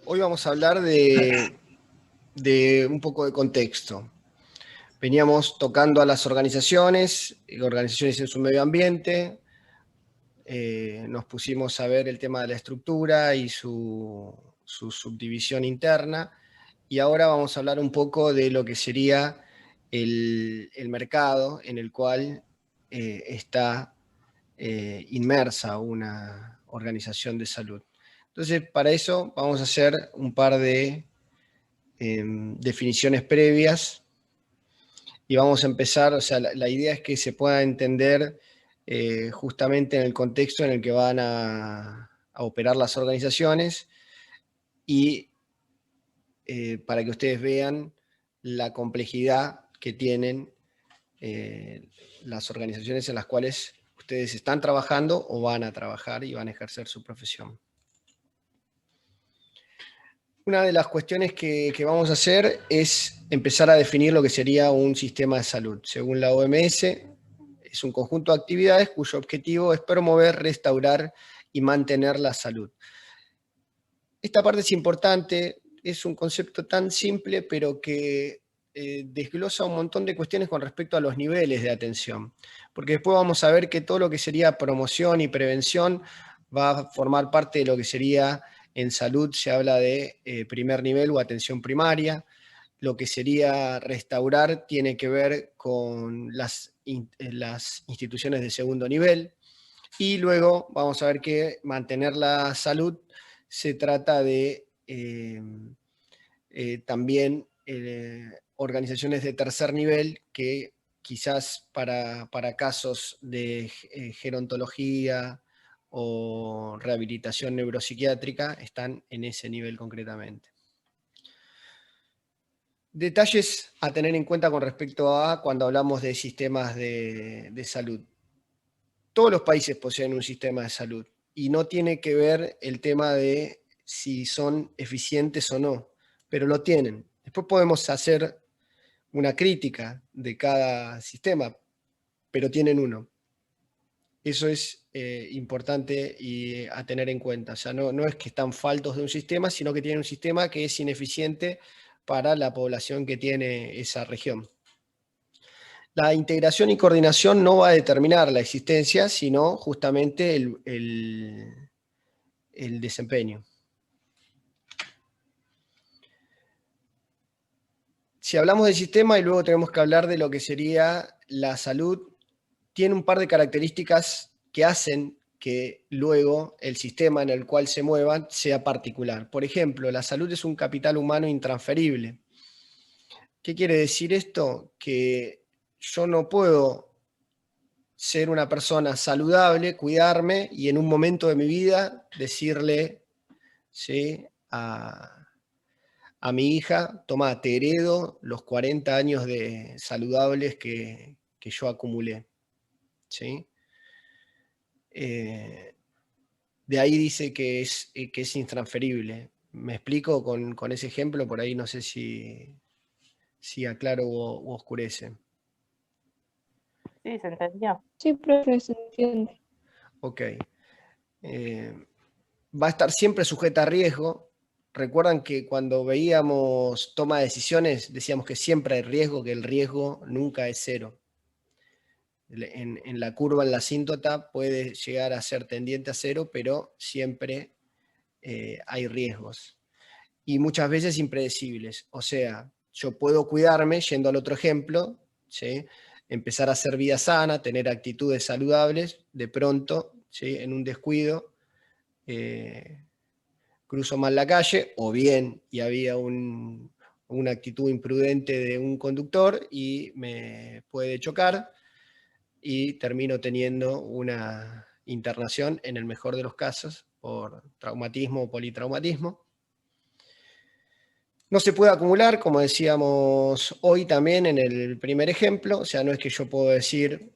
Hoy vamos a hablar de un poco de contexto. Veníamos tocando a las organizaciones en su medio ambiente, nos pusimos a ver el tema de la estructura y su subdivisión interna, y ahora vamos a hablar un poco de lo que sería el mercado en el cual está inmersa una organización de salud. Entonces, para eso vamos a hacer un par de definiciones previas y vamos a empezar, o sea, la idea es que se pueda entender justamente en el contexto en el que van a operar las organizaciones y para que ustedes vean la complejidad que tienen las organizaciones en las cuales ustedes están trabajando o van a trabajar y van a ejercer su profesión. Una de las cuestiones que vamos a hacer es empezar a definir lo que sería un sistema de salud. Según la OMS, es un conjunto de actividades cuyo objetivo es promover, restaurar y mantener la salud. Esta parte es importante, es un concepto tan simple, pero que desglosa un montón de cuestiones con respecto a los niveles de atención. Porque después vamos a ver que todo lo que sería promoción y prevención va a formar parte de lo que sería, en salud se habla de primer nivel o atención primaria. Lo que sería restaurar tiene que ver con las instituciones de segundo nivel. Y luego vamos a ver que mantener la salud se trata de también organizaciones de tercer nivel que quizás para casos de gerontología o rehabilitación neuropsiquiátrica están en ese nivel concretamente. Detalles a tener en cuenta con respecto a cuando hablamos de sistemas de salud. Todos los países poseen un sistema de salud y no tiene que ver el tema de si son eficientes o no, pero lo tienen. Después podemos hacer una crítica de cada sistema, pero tienen uno. Eso es importante y a tener en cuenta. O sea, no es que están faltos de un sistema, sino que tienen un sistema que es ineficiente para la población que tiene esa región. La integración y coordinación no va a determinar la existencia, sino justamente el desempeño. Si hablamos del sistema y luego tenemos que hablar de lo que sería la salud, tiene un par de características que hacen que luego el sistema en el cual se muevan sea particular. Por ejemplo, la salud es un capital humano intransferible. ¿Qué quiere decir esto? Que yo no puedo ser una persona saludable, cuidarme y en un momento de mi vida decirle, ¿sí?, a mi hija: toma, te heredo los 40 años de saludables que yo acumulé. ¿Sí? De ahí dice que es intransferible. ¿Me explico con ese ejemplo? Por ahí no sé si aclaro o oscurece. Sí, se entendió. Sí, profe, se entiende. Ok. Va a estar siempre sujeta a riesgo. Recuerdan que cuando veíamos toma de decisiones decíamos que siempre hay riesgo, que el riesgo nunca es cero. En la curva, en la asíntota, puede llegar a ser tendiente a cero, pero siempre hay riesgos. Y muchas veces impredecibles. O sea, yo puedo cuidarme, yendo al otro ejemplo, ¿sí?, empezar a hacer vida sana, tener actitudes saludables, de pronto, ¿sí?, en un descuido, cruzo mal la calle, o bien y había una actitud imprudente de un conductor y me puede chocar y termino teniendo una internación, en el mejor de los casos, por traumatismo o politraumatismo. No se puede acumular, como decíamos hoy también en el primer ejemplo, o sea, no es que yo puedo decir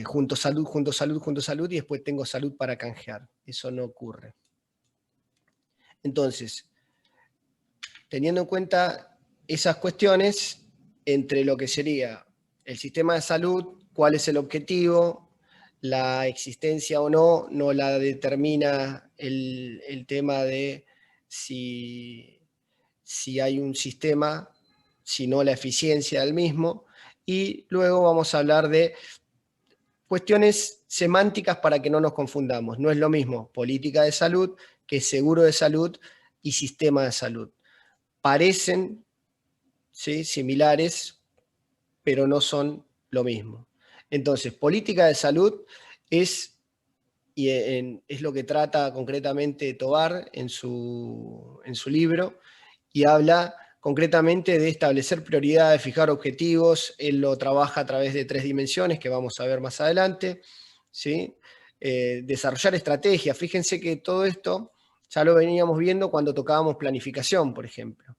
junto salud, junto salud, junto salud, y después tengo salud para canjear. Eso no ocurre. Entonces, teniendo en cuenta esas cuestiones, entre lo que sería el sistema de salud, cuál es el objetivo la existencia o no, no la determina el tema de si hay un sistema, sino la eficiencia del mismo. Y luego vamos a hablar de cuestiones semánticas para que no nos confundamos. No es lo mismo política de salud que seguro de salud y sistema de salud. Parecen, ¿sí?, similares, pero no son lo mismo. Entonces, política de salud es lo que trata concretamente Tovar en su libro, y habla concretamente de establecer prioridades, fijar objetivos. Él lo trabaja a través de 3 dimensiones que vamos a ver más adelante, ¿sí? Desarrollar estrategias. Fíjense que todo esto ya lo veníamos viendo cuando tocábamos planificación, por ejemplo.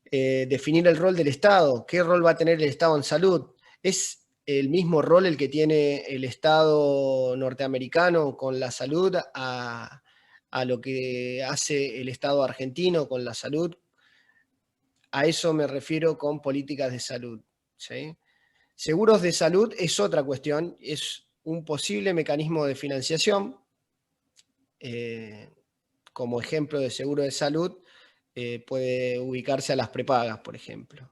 Definir el rol del Estado. ¿Qué rol va a tener el Estado en salud? ¿Es el mismo rol el que tiene el Estado norteamericano con la salud a lo que hace el Estado argentino con la salud? A eso me refiero con políticas de salud, ¿sí? Seguros de salud es otra cuestión, es un posible mecanismo de financiación. Como ejemplo de seguro de salud, puede ubicarse a las prepagas, por ejemplo.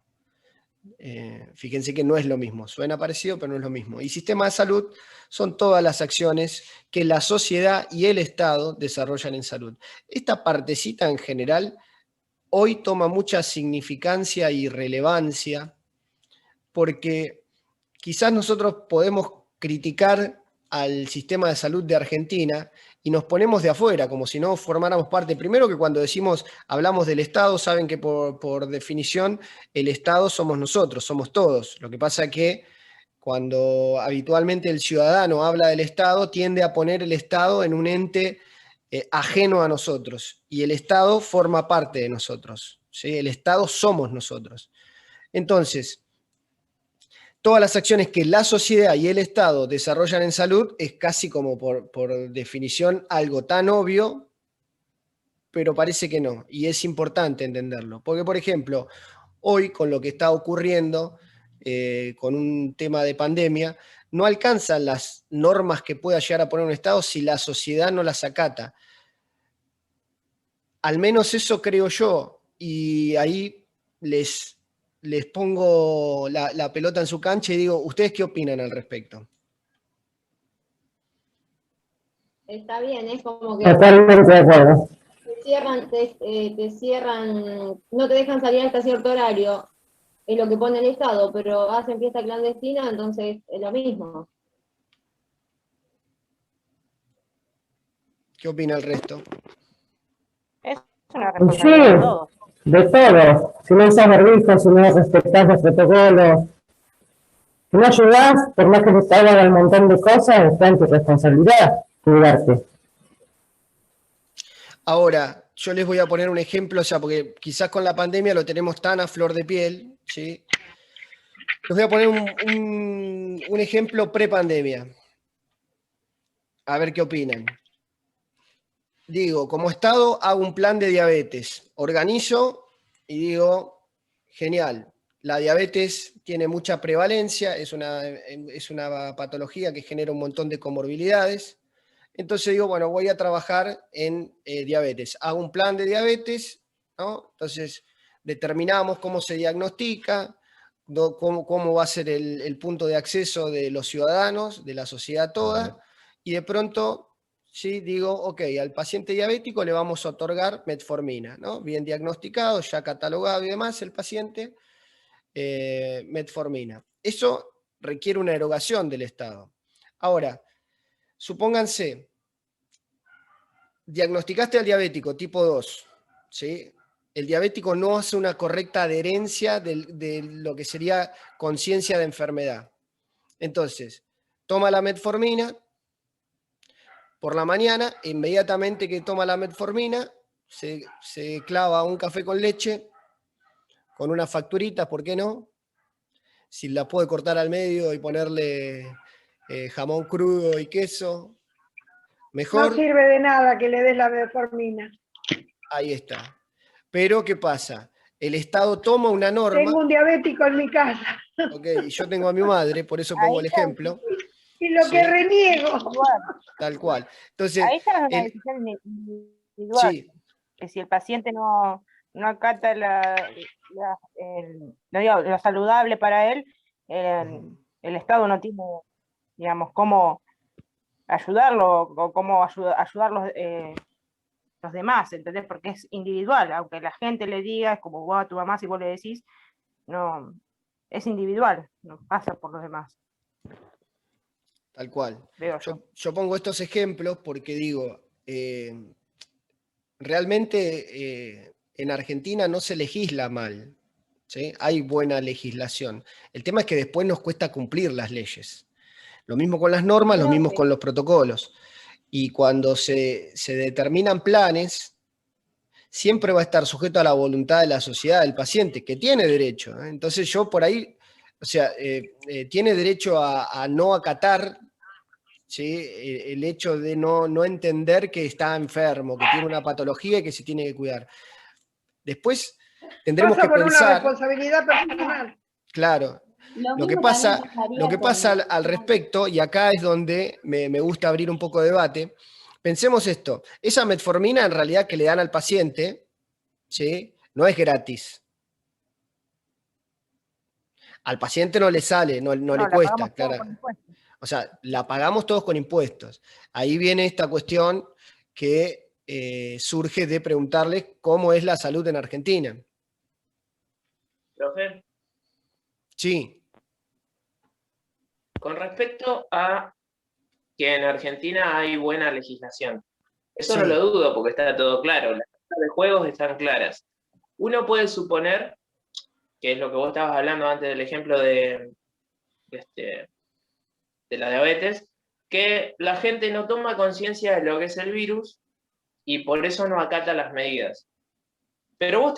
Fíjense que no es lo mismo, suena parecido, pero no es lo mismo. Y sistema de salud son todas las acciones que la sociedad y el Estado desarrollan en salud. Esta partecita en general hoy toma mucha significancia y relevancia, porque quizás nosotros podemos criticar al sistema de salud de Argentina y nos ponemos de afuera, como si no formáramos parte. Primero, que cuando hablamos del Estado, saben que por definición el Estado somos nosotros, somos todos. Lo que pasa es que cuando habitualmente el ciudadano habla del Estado, tiende a poner el Estado en un ente ajeno a nosotros, y el Estado forma parte de nosotros, ¿sí? El Estado somos nosotros. Entonces, todas las acciones que la sociedad y el Estado desarrollan en salud es casi como por definición algo tan obvio, pero parece que no, y es importante entenderlo. Porque, por ejemplo, hoy con lo que está ocurriendo, con un tema de pandemia, no alcanzan las normas que pueda llegar a poner un Estado si la sociedad no las acata. Al menos eso creo yo, y ahí les pongo la pelota en su cancha y digo, ¿ustedes qué opinan al respecto? Está bien, es como que Totalmente de acuerdo. te cierran, no te dejan salir hasta cierto horario, es lo que pone el Estado, pero hacen fiesta clandestina, entonces es lo mismo. ¿Qué opina el resto? Es una responsabilidad de todos. De todo. Si no usas barbijo, si no respetás los protocolos, si no ayudás, por más que te hagan un montón de cosas, está en tu responsabilidad cuidarte. Ahora, yo les voy a poner un ejemplo, o sea, porque quizás con la pandemia lo tenemos tan a flor de piel, ¿sí? Les voy a poner un ejemplo pre-pandemia. A ver qué opinan. Digo, como Estado hago un plan de diabetes, organizo y digo, genial, la diabetes tiene mucha prevalencia, es una patología que genera un montón de comorbilidades. Entonces digo, bueno, voy a trabajar en diabetes. Hago un plan de diabetes, ¿no? Entonces determinamos cómo se diagnostica, cómo va a ser el punto de acceso de los ciudadanos, de la sociedad toda, y de pronto, sí, digo, ok, al paciente diabético le vamos a otorgar metformina, ¿no? Bien diagnosticado, ya catalogado y demás el paciente, metformina. Eso requiere una erogación del Estado. Ahora, supónganse, diagnosticaste al diabético tipo 2, ¿sí? El diabético no hace una correcta adherencia de lo que sería conciencia de enfermedad. Entonces, toma la metformina por la mañana, inmediatamente que toma la metformina, se clava un café con leche, con unas facturitas, ¿por qué no? Si la puede cortar al medio y ponerle jamón crudo y queso, mejor. No sirve de nada que le des la metformina. Ahí está. Pero, ¿qué pasa? El Estado toma una norma. Tengo un diabético en mi casa. Ok, yo tengo a mi madre, por eso pongo el ejemplo. Y lo que reniego. Tal cual. Entonces, Ahí ya es una el- decisión individual, sí, que si el paciente no acata no digo, lo saludable para él, el Estado no tiene, digamos, cómo ayudarlo o cómo ayudar los demás, ¿entendés? Porque es individual, aunque la gente le diga, es como vos a tu mamá si vos le decís, no, es individual, no pasa por los demás, tal cual. veo yo. Yo pongo estos ejemplos porque digo, realmente en Argentina no se legisla mal, ¿sí? Hay buena legislación. El tema es que después nos cuesta cumplir las leyes. Lo mismo con las normas, lo Creo mismo que- con los protocolos. Y cuando se determinan planes, siempre va a estar sujeto a la voluntad de la sociedad, del paciente, que tiene derecho, ¿eh? Entonces yo por ahí, o sea, tiene derecho a no acatar, ¿sí? El hecho de no entender que está enfermo, que tiene una patología y que se tiene que cuidar. Después tendremos Pasa que por una pensar, responsabilidad personal. claro, Lo lo que mismo también pasa, pasaría lo que con pasa al respecto, y acá es donde me gusta abrir un poco de debate, pensemos esto, esa metformina en realidad que le dan al paciente, ¿sí? No es gratis. Al paciente no le sale, no No, le la cuesta, pagamos todo claro. con impuestos. O sea, la pagamos todos con impuestos. Ahí viene esta cuestión que surge de preguntarles cómo es la salud en Argentina. Profe, Sí, con respecto a que en Argentina hay buena legislación, eso no sí, lo dudo porque está todo claro, las reglas de juegos están claras. Uno puede suponer, que es lo que vos estabas hablando antes del ejemplo este, de la diabetes, que la gente no toma conciencia de lo que es el virus y por eso no acata las medidas. Pero vos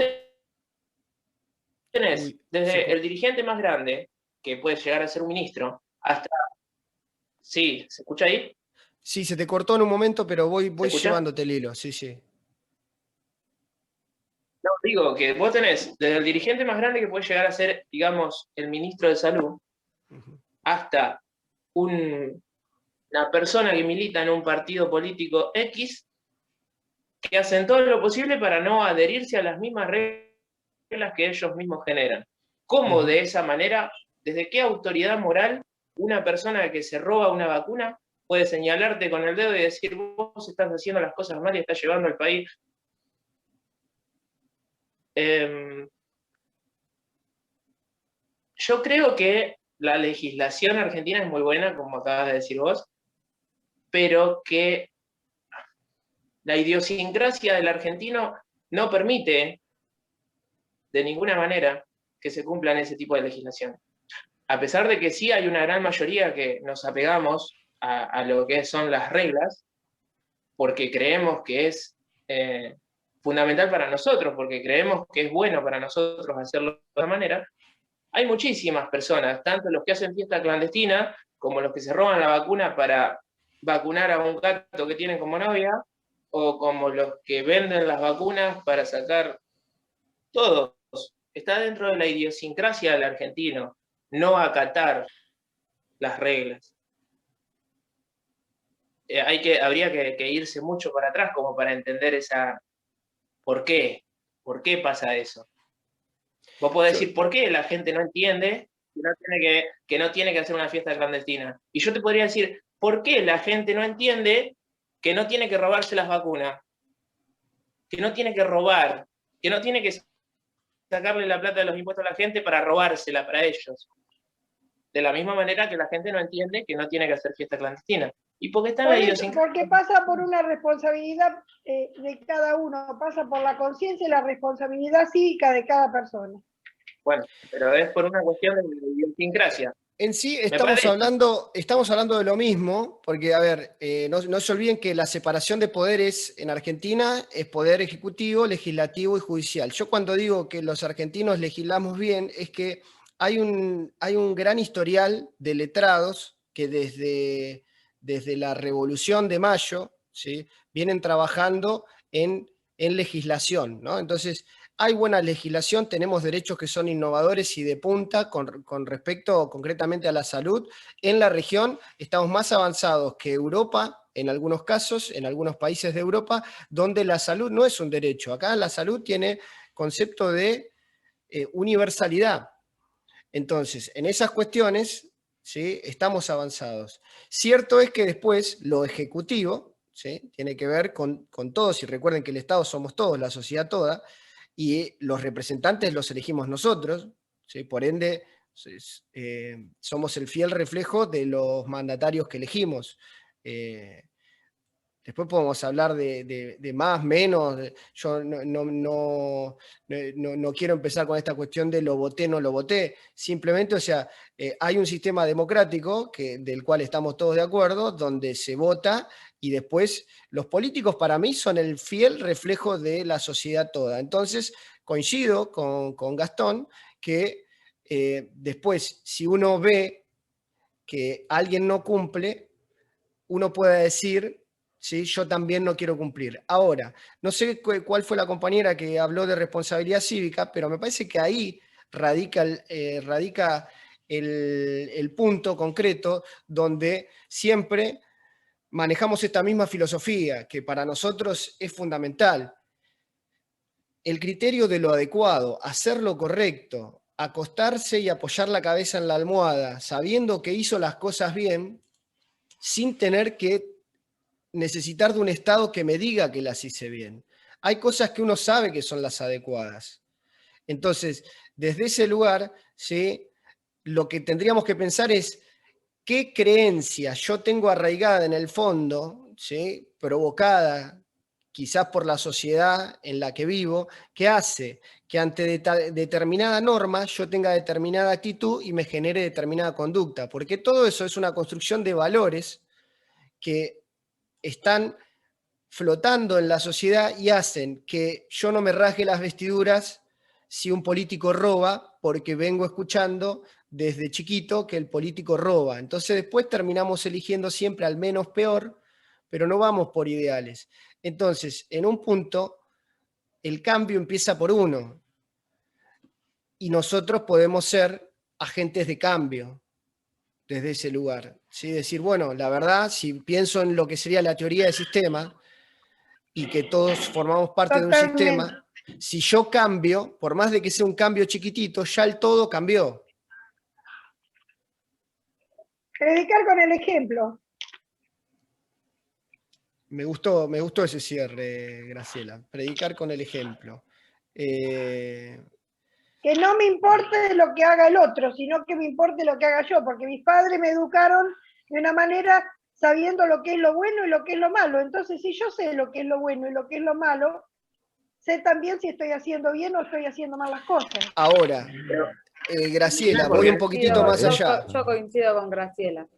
tenés uy, desde el dirigente más grande, que puede llegar a ser un ministro, hasta... Sí, ¿se escucha ahí? sí, se te cortó en un momento, pero ¿Se voy escucha? llevándote el hilo, sí, sí. No, digo que vos tenés desde el dirigente más grande que puede llegar a ser, digamos, el ministro de Salud, Ujú. hasta una persona que milita en un partido político X, que hacen todo lo posible para no adherirse a las mismas reglas que ellos mismos generan. ¿Cómo Ujú. de esa manera, desde qué autoridad moral, una persona que se roba una vacuna puede señalarte con el dedo y decir, vos estás haciendo las cosas mal y estás llevando al país? Yo creo que la legislación argentina es muy buena, como acabas de decir vos, pero que la idiosincrasia del argentino no permite de ninguna manera que se cumplan ese tipo de legislación. A pesar de que sí hay una gran mayoría que nos apegamos a lo que son las reglas, porque creemos que es fundamental para nosotros, porque creemos que es bueno para nosotros hacerlo de otra manera, hay muchísimas personas, tanto los que hacen fiesta clandestina, como los que se roban la vacuna para vacunar a un gato que tienen como novia, o como los que venden las vacunas para sacar todos. Está dentro de la idiosincrasia del argentino, no acatar las reglas. Habría que irse mucho para atrás como para entender ¿por qué? ¿Por qué pasa eso? Vos podés Yo- decir, ¿por qué la gente no entiende que no tiene que hacer una fiesta clandestina? Y yo te podría decir, ¿por qué la gente no entiende que no tiene que robarse las vacunas? Que no tiene que robar, que no tiene que sacarle la plata de los impuestos a la gente para robársela para ellos. De la misma manera que la gente no entiende que no tiene que hacer fiesta clandestina. Y porque está en Por la eso, idiosincrasia. porque pasa por una responsabilidad de cada uno, pasa por la conciencia y la responsabilidad cívica de cada persona. Bueno, pero es por una cuestión de idiosincrasia. En sí Me estamos parece. hablando de lo mismo, porque, a ver, no se olviden que la separación de poderes en Argentina es poder ejecutivo, legislativo y judicial. Yo cuando digo que los argentinos legislamos bien, es que hay un gran historial de letrados que desde la Revolución de Mayo, ¿sí? Vienen trabajando en en legislación, ¿no? Entonces, hay buena legislación, tenemos derechos que son innovadores y de punta con respecto concretamente a la salud. En la región estamos más avanzados que Europa, en algunos casos, en algunos países de Europa, donde la salud no es un derecho. Acá la salud tiene concepto de universalidad. Entonces, en esas cuestiones, ¿sí?, estamos avanzados. Cierto es que después lo ejecutivo, ¿sí?, tiene que ver con todos, y recuerden que el Estado somos todos, la sociedad toda, y los representantes los elegimos nosotros, ¿sí?, por ende somos el fiel reflejo de los mandatarios que elegimos. Después podemos hablar de más, menos. Yo no quiero empezar con esta cuestión de lo voté, no lo voté. Simplemente, o sea, hay un sistema democrático del cual estamos todos de acuerdo, donde se vota y después los políticos para mí son el fiel reflejo de la sociedad toda. Entonces, coincido con Gastón que después, si uno ve que alguien no cumple, uno puede decir, ¿sí?, yo también no quiero cumplir. Ahora, no sé cuál fue la compañera que habló de responsabilidad cívica, pero me parece que ahí radica el punto concreto donde siempre manejamos esta misma filosofía, que para nosotros es fundamental. El criterio de lo adecuado, hacer lo correcto, acostarse y apoyar la cabeza en la almohada, sabiendo que hizo las cosas bien, sin tener que necesitar de un Estado que me diga que las hice bien. Hay cosas que uno sabe que son las adecuadas. Entonces, desde ese lugar, ¿sí?, lo que tendríamos que pensar es qué creencia yo tengo arraigada en el fondo, ¿sí?, provocada quizás por la sociedad en la que vivo, que hace que ante determinada norma yo tenga determinada actitud y me genere determinada conducta, porque todo eso es una construcción de valores que están flotando en la sociedad y hacen que yo no me rasgue las vestiduras si un político roba, porque vengo escuchando desde chiquito que el político roba. Entonces después terminamos eligiendo siempre al menos peor, pero no vamos por ideales. Entonces, en un punto, el cambio empieza por uno, y nosotros podemos ser agentes de cambio desde ese lugar. ¿Sí? Decir, bueno, la verdad, si pienso en lo que sería la teoría del sistema, y que todos formamos parte de un sistema, si yo cambio, por más de que sea un cambio chiquitito, ya el todo cambió. Predicar con el ejemplo. Me gustó ese cierre, Graciela. Predicar con el ejemplo. Que no me importe lo que haga el otro, sino que me importe lo que haga yo, porque mis padres me educaron de una manera sabiendo lo que es lo bueno y lo que es lo malo. Entonces, si yo sé lo que es lo bueno y lo que es lo malo, sé también si estoy haciendo bien o estoy haciendo mal las cosas. Ahora, Graciela, voy un poquitito más allá. Yo coincido con Graciela.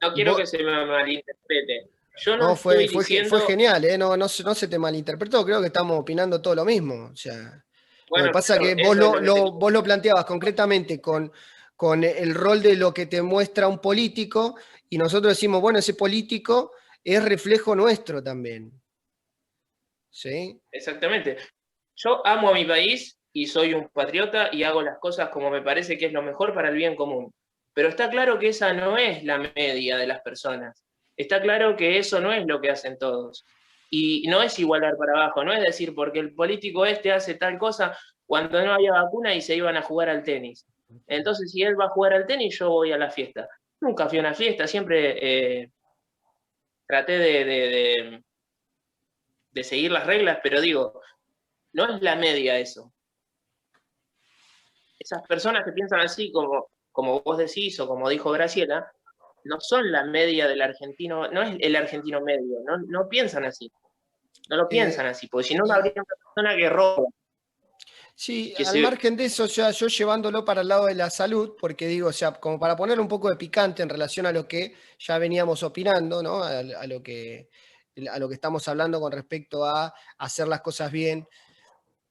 No quiero que se me malinterprete. Yo no fue genial, no se te malinterpretó, creo que estamos opinando todo lo mismo. O sea, bueno, lo que pasa es que vos lo planteabas concretamente con el rol de lo que te muestra un político, y nosotros decimos, bueno, ese político es reflejo nuestro también. ¿Sí? Exactamente. Yo amo a mi país y soy un patriota y hago las cosas como me parece que es lo mejor para el bien común. Pero está claro que esa no es la media de las personas. Está claro que eso no es lo que hacen todos. Y no es igualar para abajo, no es decir, porque el político este hace tal cosa cuando no había vacuna y se iban a jugar al tenis. Entonces, si él va a jugar al tenis, yo voy a la fiesta. Nunca fui a una fiesta, siempre traté de seguir las reglas, pero digo, no es la media eso. Esas personas que piensan así, como vos decís o como dijo Graciela, no son la media del argentino, no es el argentino medio, no piensan así. No lo piensan así, porque si no, habría una persona que roba. Sí, al margen de eso, ya yo llevándolo para el lado de la salud, porque digo, o sea, como para poner un poco de picante en relación a lo que ya veníamos opinando, ¿no? A lo que estamos hablando con respecto a hacer las cosas bien.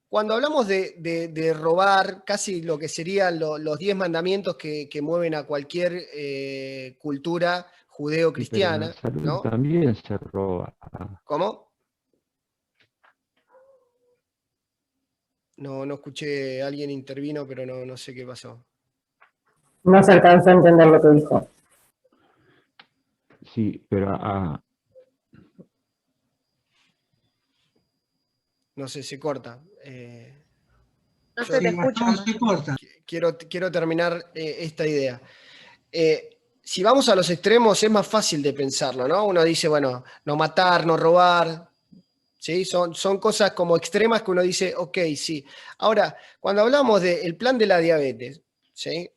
Cuando hablamos de robar, casi lo que serían los 10 mandamientos que mueven a cualquier cultura judeo-cristiana, Pero en la salud ¿no? también se roba. ¿Cómo? No escuché, alguien intervino, pero no sé qué pasó. No se alcanzó a entender lo que dijo. Sí, pero No sé, se corta. No Yo se te escucha. Se corta. quiero terminar esta idea. Si vamos a los extremos es más fácil de pensarlo, ¿no? Uno dice, bueno, no matar, no robar, ¿sí? Son cosas como extremas que uno dice, ok, sí. Ahora, cuando hablamos del plan de la diabetes, ¿sí?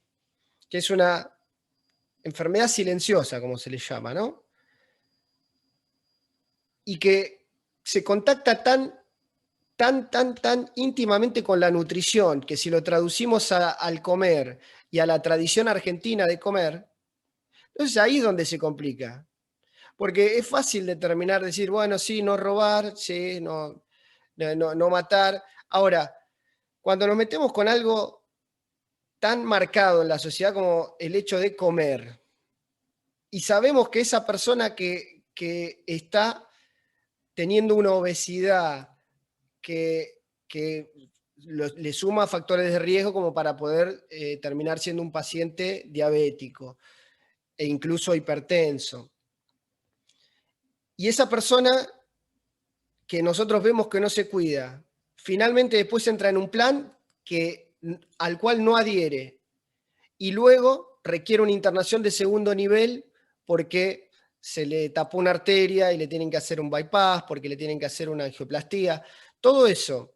Que es una enfermedad silenciosa, como se le llama, ¿no? Y que se contacta tan íntimamente con la nutrición, que si lo traducimos al comer y a la tradición argentina de comer, entonces ahí es donde se complica. Porque es fácil determinar, decir, bueno, sí, no robar, sí, no matar. Ahora, cuando nos metemos con algo tan marcado en la sociedad como el hecho de comer, y sabemos que esa persona que está teniendo una obesidad que le suma factores de riesgo como para poder terminar siendo un paciente diabético e incluso hipertenso. Y esa persona que nosotros vemos que no se cuida, finalmente después entra en un plan al cual no adhiere y luego requiere una internación de segundo nivel porque se le tapó una arteria y le tienen que hacer un bypass, porque le tienen que hacer una angioplastía. Todo eso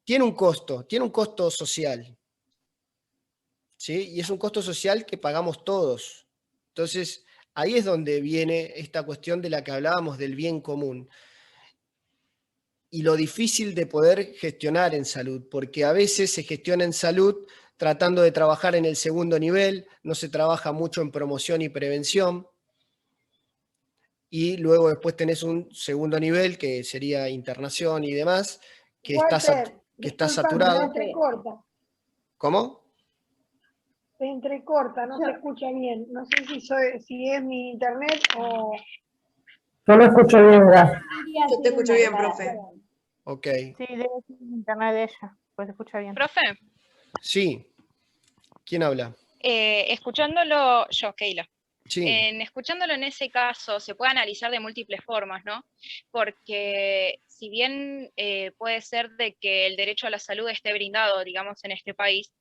tiene un costo social, ¿sí? Y es un costo social que pagamos todos. Entonces, ahí es donde viene esta cuestión de la que hablábamos del bien común. Y lo difícil de poder gestionar en salud, porque a veces se gestiona en salud tratando de trabajar en el segundo nivel, no se trabaja mucho en promoción y prevención, y luego después tenés un segundo nivel, que sería internación y demás, que está disculpame, saturado. se entrecorta. ¿Cómo? Se entrecorta, no se escucha bien. No sé si es mi internet o... Yo lo escucho bien, Gas. Yo te escucho bien, profe. Ok. Sí, debe ser el internet de ella, pues se escucha bien. Profe, Sí. ¿Quién habla? escuchándolo, yo, Keila. Sí. Escuchándolo en ese caso, se puede analizar de múltiples formas, ¿no? Porque si bien puede ser de que el derecho a la salud esté brindado, digamos, en este país,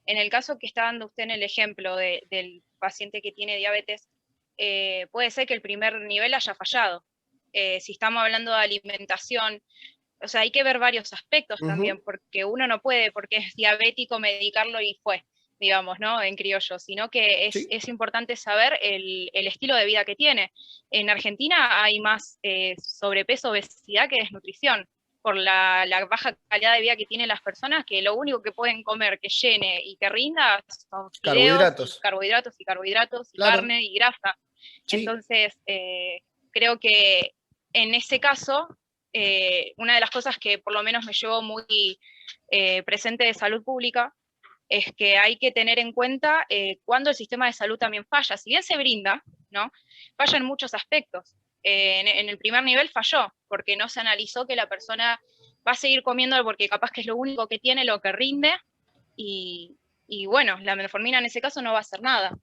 en el caso que está dando usted en el ejemplo del paciente que tiene diabetes, puede ser que el primer nivel haya fallado. Si estamos hablando de alimentación, o sea, hay que ver varios aspectos también, porque uno no puede, porque es diabético, medicarlo y fue, digamos, ¿no? En criollo, sino que es importante saber el estilo de vida que tiene. En Argentina hay más sobrepeso, obesidad que desnutrición, por la baja calidad de vida que tienen las personas, que lo único que pueden comer que llene y que rinda son fideos, carbohidratos, y claro. carne y grasa. Sí. Entonces, creo que en ese caso, una de las cosas que por lo menos me llevó muy presente de salud pública es que hay que tener en cuenta cuando el sistema de salud también falla. Si bien se brinda, ¿no? Falla en muchos aspectos. En el primer nivel falló, porque no se analizó que la persona va a seguir comiendo porque capaz que es lo único que tiene, lo que rinde, y bueno, la metformina en ese caso no va a hacer nada.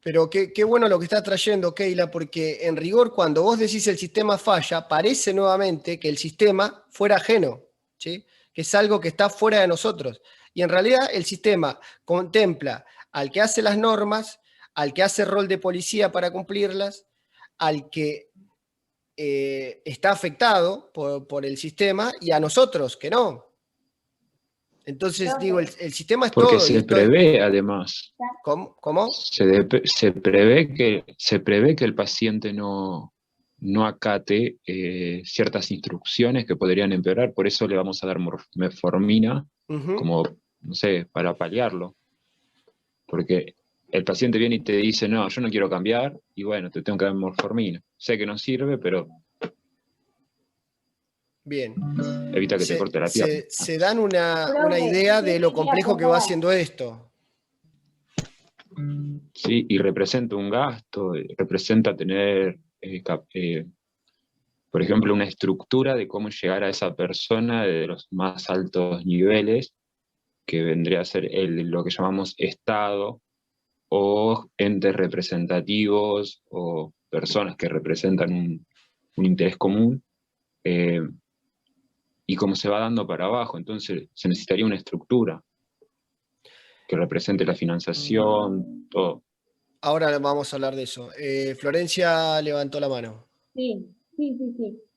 Pero qué bueno lo que estás trayendo, Keila, porque en rigor cuando vos decís el sistema falla, parece nuevamente que el sistema fuera ajeno, ¿sí? Que es algo que está fuera de nosotros. Y en realidad el sistema contempla al que hace las normas, al que hace rol de policía para cumplirlas, al que está afectado por el sistema y a nosotros que no. Entonces, digo, el sistema es porque todo. se prevé, además. ¿Cómo? Se prevé que el paciente no acate ciertas instrucciones que podrían empeorar, por eso le vamos a dar metformina como, no sé, para paliarlo. Porque el paciente viene y te dice, no, yo no quiero cambiar, y bueno, te tengo que dar metformina. Sé que no sirve, pero... Bien. Evita que te corte la pierna. Se dan una idea de lo complejo que va haciendo esto. Sí, y representa un gasto, representa tener por ejemplo, una estructura de cómo llegar a esa persona de los más altos niveles, que vendría a ser lo que llamamos Estado, o entes representativos, o personas que representan un interés común, y cómo se va dando para abajo. Entonces se necesitaría una estructura que represente la financiación, todo. Ahora vamos a hablar de eso. Florencia levantó la mano. Sí.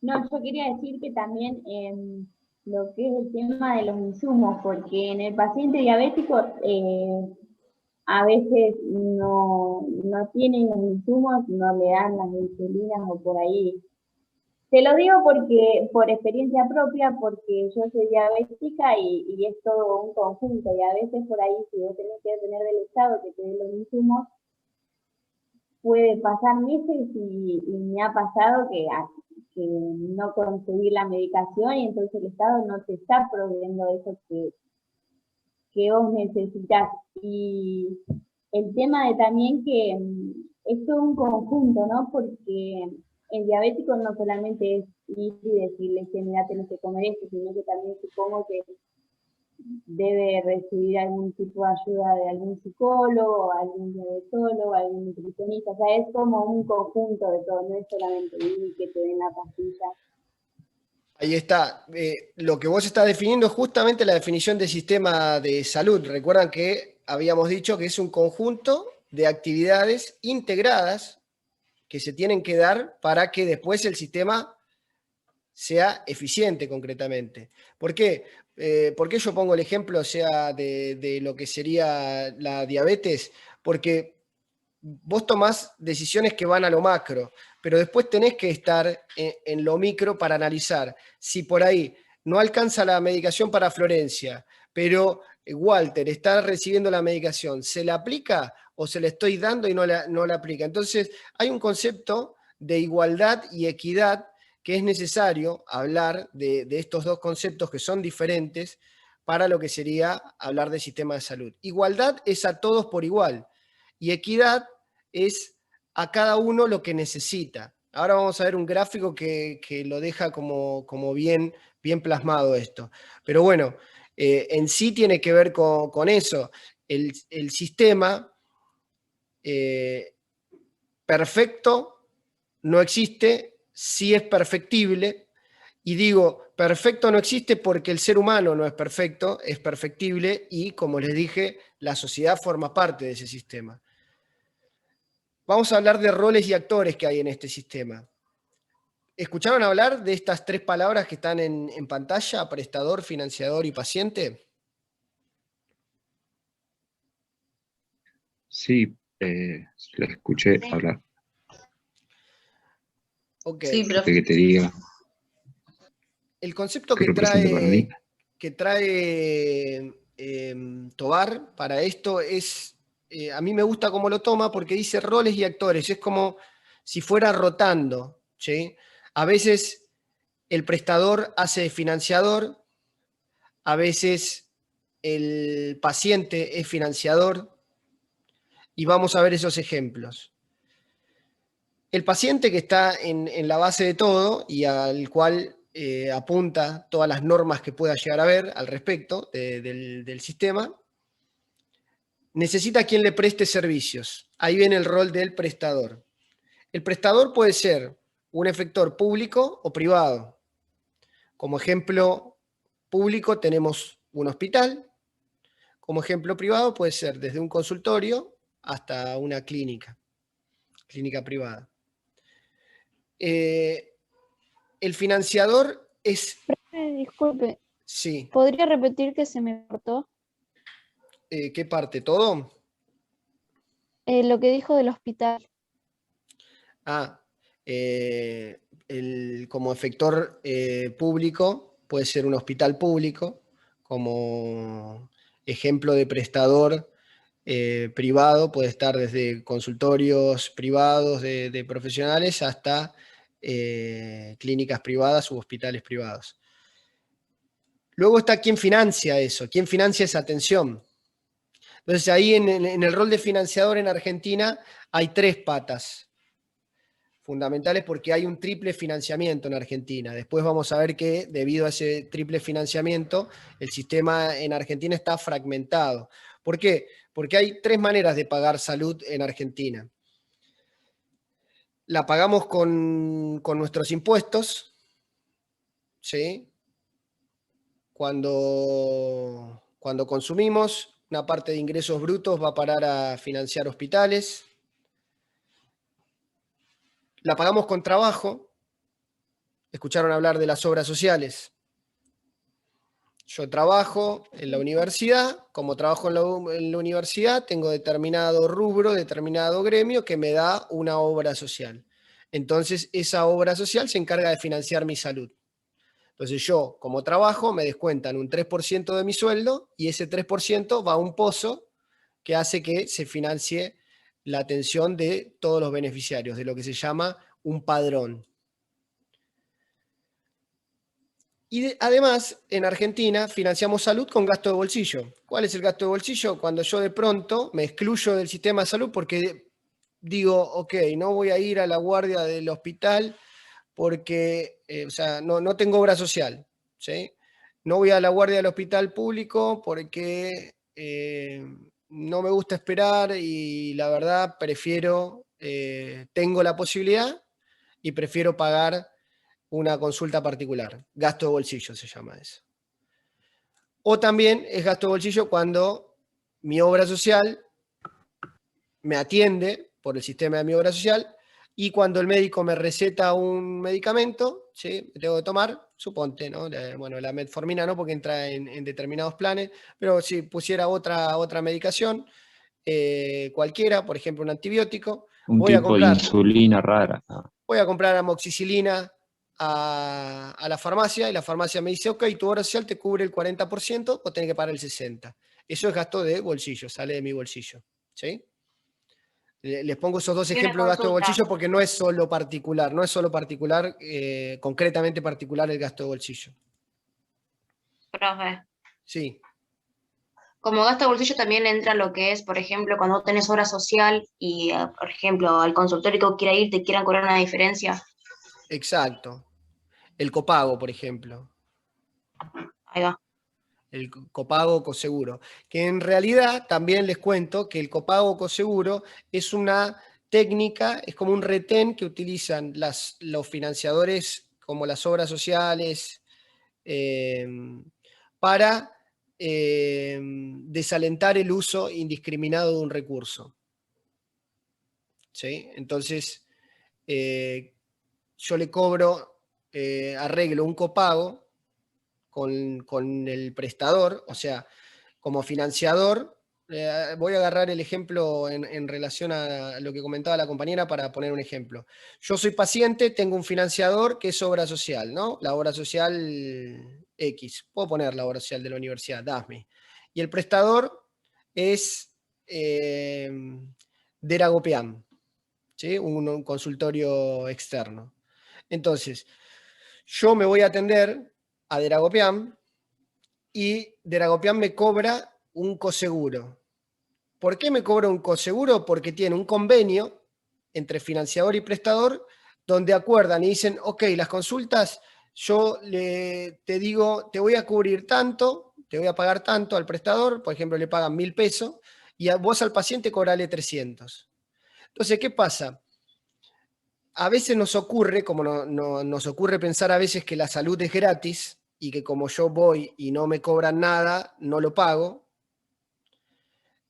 No, yo quería decir que también lo que es el tema de los insumos, porque en el paciente diabético a veces no tienen los insumos, no le dan las insulinas o por ahí. Te lo digo porque por experiencia propia, porque yo soy diabética y es todo un conjunto, y a veces por ahí si vos tenés que depender del Estado que te dé los insumos, puede pasar meses y me ha pasado que no conseguir la medicación y entonces el Estado no te está proveyendo eso que vos necesitas. Y el tema de también que es todo un conjunto, ¿no? Porque el diabético no solamente es ir y decirle que mira, tenés que comer esto, sino que también supongo que debe recibir algún tipo de ayuda de algún psicólogo, algún diabetólogo, algún nutricionista. O sea, es como un conjunto de todo, no es solamente ir y que te den la pastilla. Ahí está. Lo que vos estás definiendo es justamente la definición de sistema de salud. Recuerdan que habíamos dicho que es un conjunto de actividades integradas que se tienen que dar para que después el sistema sea eficiente concretamente. ¿Por qué? ¿Por qué yo pongo el ejemplo, o sea, de lo que sería la diabetes? Porque vos tomás decisiones que van a lo macro, pero después tenés que estar en lo micro para analizar si por ahí no alcanza la medicación para Florencia, pero Walter está recibiendo la medicación, ¿se la aplica o se la estoy dando y no la aplica? Entonces hay un concepto de igualdad y equidad que es necesario hablar de estos dos conceptos que son diferentes para lo que sería hablar de sistema de salud. Igualdad es a todos por igual y equidad es a cada uno lo que necesita. Ahora vamos a ver un gráfico que lo deja como bien plasmado esto. Pero bueno, en sí tiene que ver con eso. El sistema perfecto no existe, sí es perfectible, y digo, perfecto no existe porque el ser humano no es perfecto, es perfectible, y como les dije, la sociedad forma parte de ese sistema. Vamos a hablar de roles y actores que hay en este sistema. ¿Escucharon hablar de estas tres palabras que están en pantalla? Prestador, financiador y paciente. Sí, la escuché hablar. Ok. Sí, profe. Que te diga. El concepto ¿Qué representa para mí? que trae Tovar para esto es, a mí me gusta cómo lo toma porque dice roles y actores, es como si fuera rotando, ¿sí? A veces el prestador hace de financiador, a veces el paciente es financiador, y vamos a ver esos ejemplos. El paciente que está en la base de todo y al cual apunta todas las normas que pueda llegar a haber al respecto del sistema, necesita quien le preste servicios. Ahí viene el rol del prestador. El prestador puede ser un efector público o privado. Como ejemplo público tenemos un hospital. Como ejemplo privado puede ser desde un consultorio hasta una clínica privada. El financiador es... Disculpe. Sí. ¿Podría repetir que se me cortó? ¿Qué parte? ¿Todo? Lo que dijo del hospital. Como efector público puede ser un hospital público, como ejemplo de prestador privado puede estar desde consultorios privados de profesionales hasta clínicas privadas u hospitales privados. Luego está quién financia eso, quién financia esa atención. Entonces ahí en el rol de financiador en Argentina hay tres patas. Fundamentales porque hay un triple financiamiento en Argentina. Después vamos a ver que debido a ese triple financiamiento, el sistema en Argentina está fragmentado. ¿Por qué? Porque hay 3 maneras de pagar salud en Argentina. La pagamos con nuestros impuestos, ¿sí? Cuando consumimos, una parte de ingresos brutos va a parar a financiar hospitales. La pagamos con trabajo. Escucharon hablar de las obras sociales. Yo trabajo en la universidad. Como trabajo en la universidad, tengo determinado rubro, determinado gremio que me da una obra social. Entonces, esa obra social se encarga de financiar mi salud. Entonces yo, como trabajo, me descuentan un 3% de mi sueldo y ese 3% va a un pozo que hace que se financie la atención de todos los beneficiarios, de lo que se llama un padrón. Y además, en Argentina financiamos salud con gasto de bolsillo. ¿Cuál es el gasto de bolsillo? Cuando yo de pronto me excluyo del sistema de salud porque digo, ok, no voy a ir a la guardia del hospital porque no tengo obra social, ¿sí? No voy a la guardia del hospital público porque no me gusta esperar y la verdad prefiero, tengo la posibilidad y prefiero pagar una consulta particular. Gasto de bolsillo se llama eso. O también es gasto de bolsillo cuando mi obra social me atiende por el sistema de mi obra social y cuando el médico me receta un medicamento, ¿sí? Me tengo que tomar, suponte, ¿no? La metformina no, porque entra en determinados planes, pero si pusiera otra medicación, cualquiera, por ejemplo un antibiótico, Un tipo de insulina rara. Voy a comprar amoxicilina a la farmacia y la farmacia me dice, ok, tu obra social te cubre el 40%, o tenés que pagar el 60%. Eso es gasto de bolsillo, sale de mi bolsillo, ¿sí? Les pongo esos 2 ejemplos de gasto de bolsillo porque no es solo particular, concretamente particular el gasto de bolsillo. Profe. Sí. Como gasto de bolsillo también entra lo que es, por ejemplo, cuando tenés obra social y, por ejemplo, al consultorio que quiera ir, te quieran cobrar una diferencia. Exacto. El copago, por ejemplo. Ahí va. El copago coseguro, que en realidad también les cuento que el copago coseguro es una técnica, es como un retén que utilizan los financiadores como las obras sociales para desalentar el uso indiscriminado de un recurso. ¿Sí? Entonces, yo le cobro, arreglo un copago con el prestador, o sea, como financiador, voy a agarrar el ejemplo en relación a lo que comentaba la compañera para poner un ejemplo. Yo soy paciente, tengo un financiador que es obra social, ¿no? La obra social X, puedo poner la obra social de la universidad, DASME. Y el prestador es Deragopeam, ¿sí? Un consultorio externo. Entonces, yo me voy a atender a Deragopeam y Deragopeam me cobra un coseguro. ¿Por qué me cobra un coseguro? Porque tiene un convenio entre financiador y prestador donde acuerdan y dicen, ok, las consultas, yo te digo, te voy a cubrir tanto, te voy a pagar tanto al prestador, por ejemplo, le pagan 1.000 pesos, y vos al paciente cobrale 300. Entonces, ¿qué pasa? A veces nos ocurre, como nos ocurre pensar a veces que la salud es gratis y que como yo voy y no me cobran nada, no lo pago,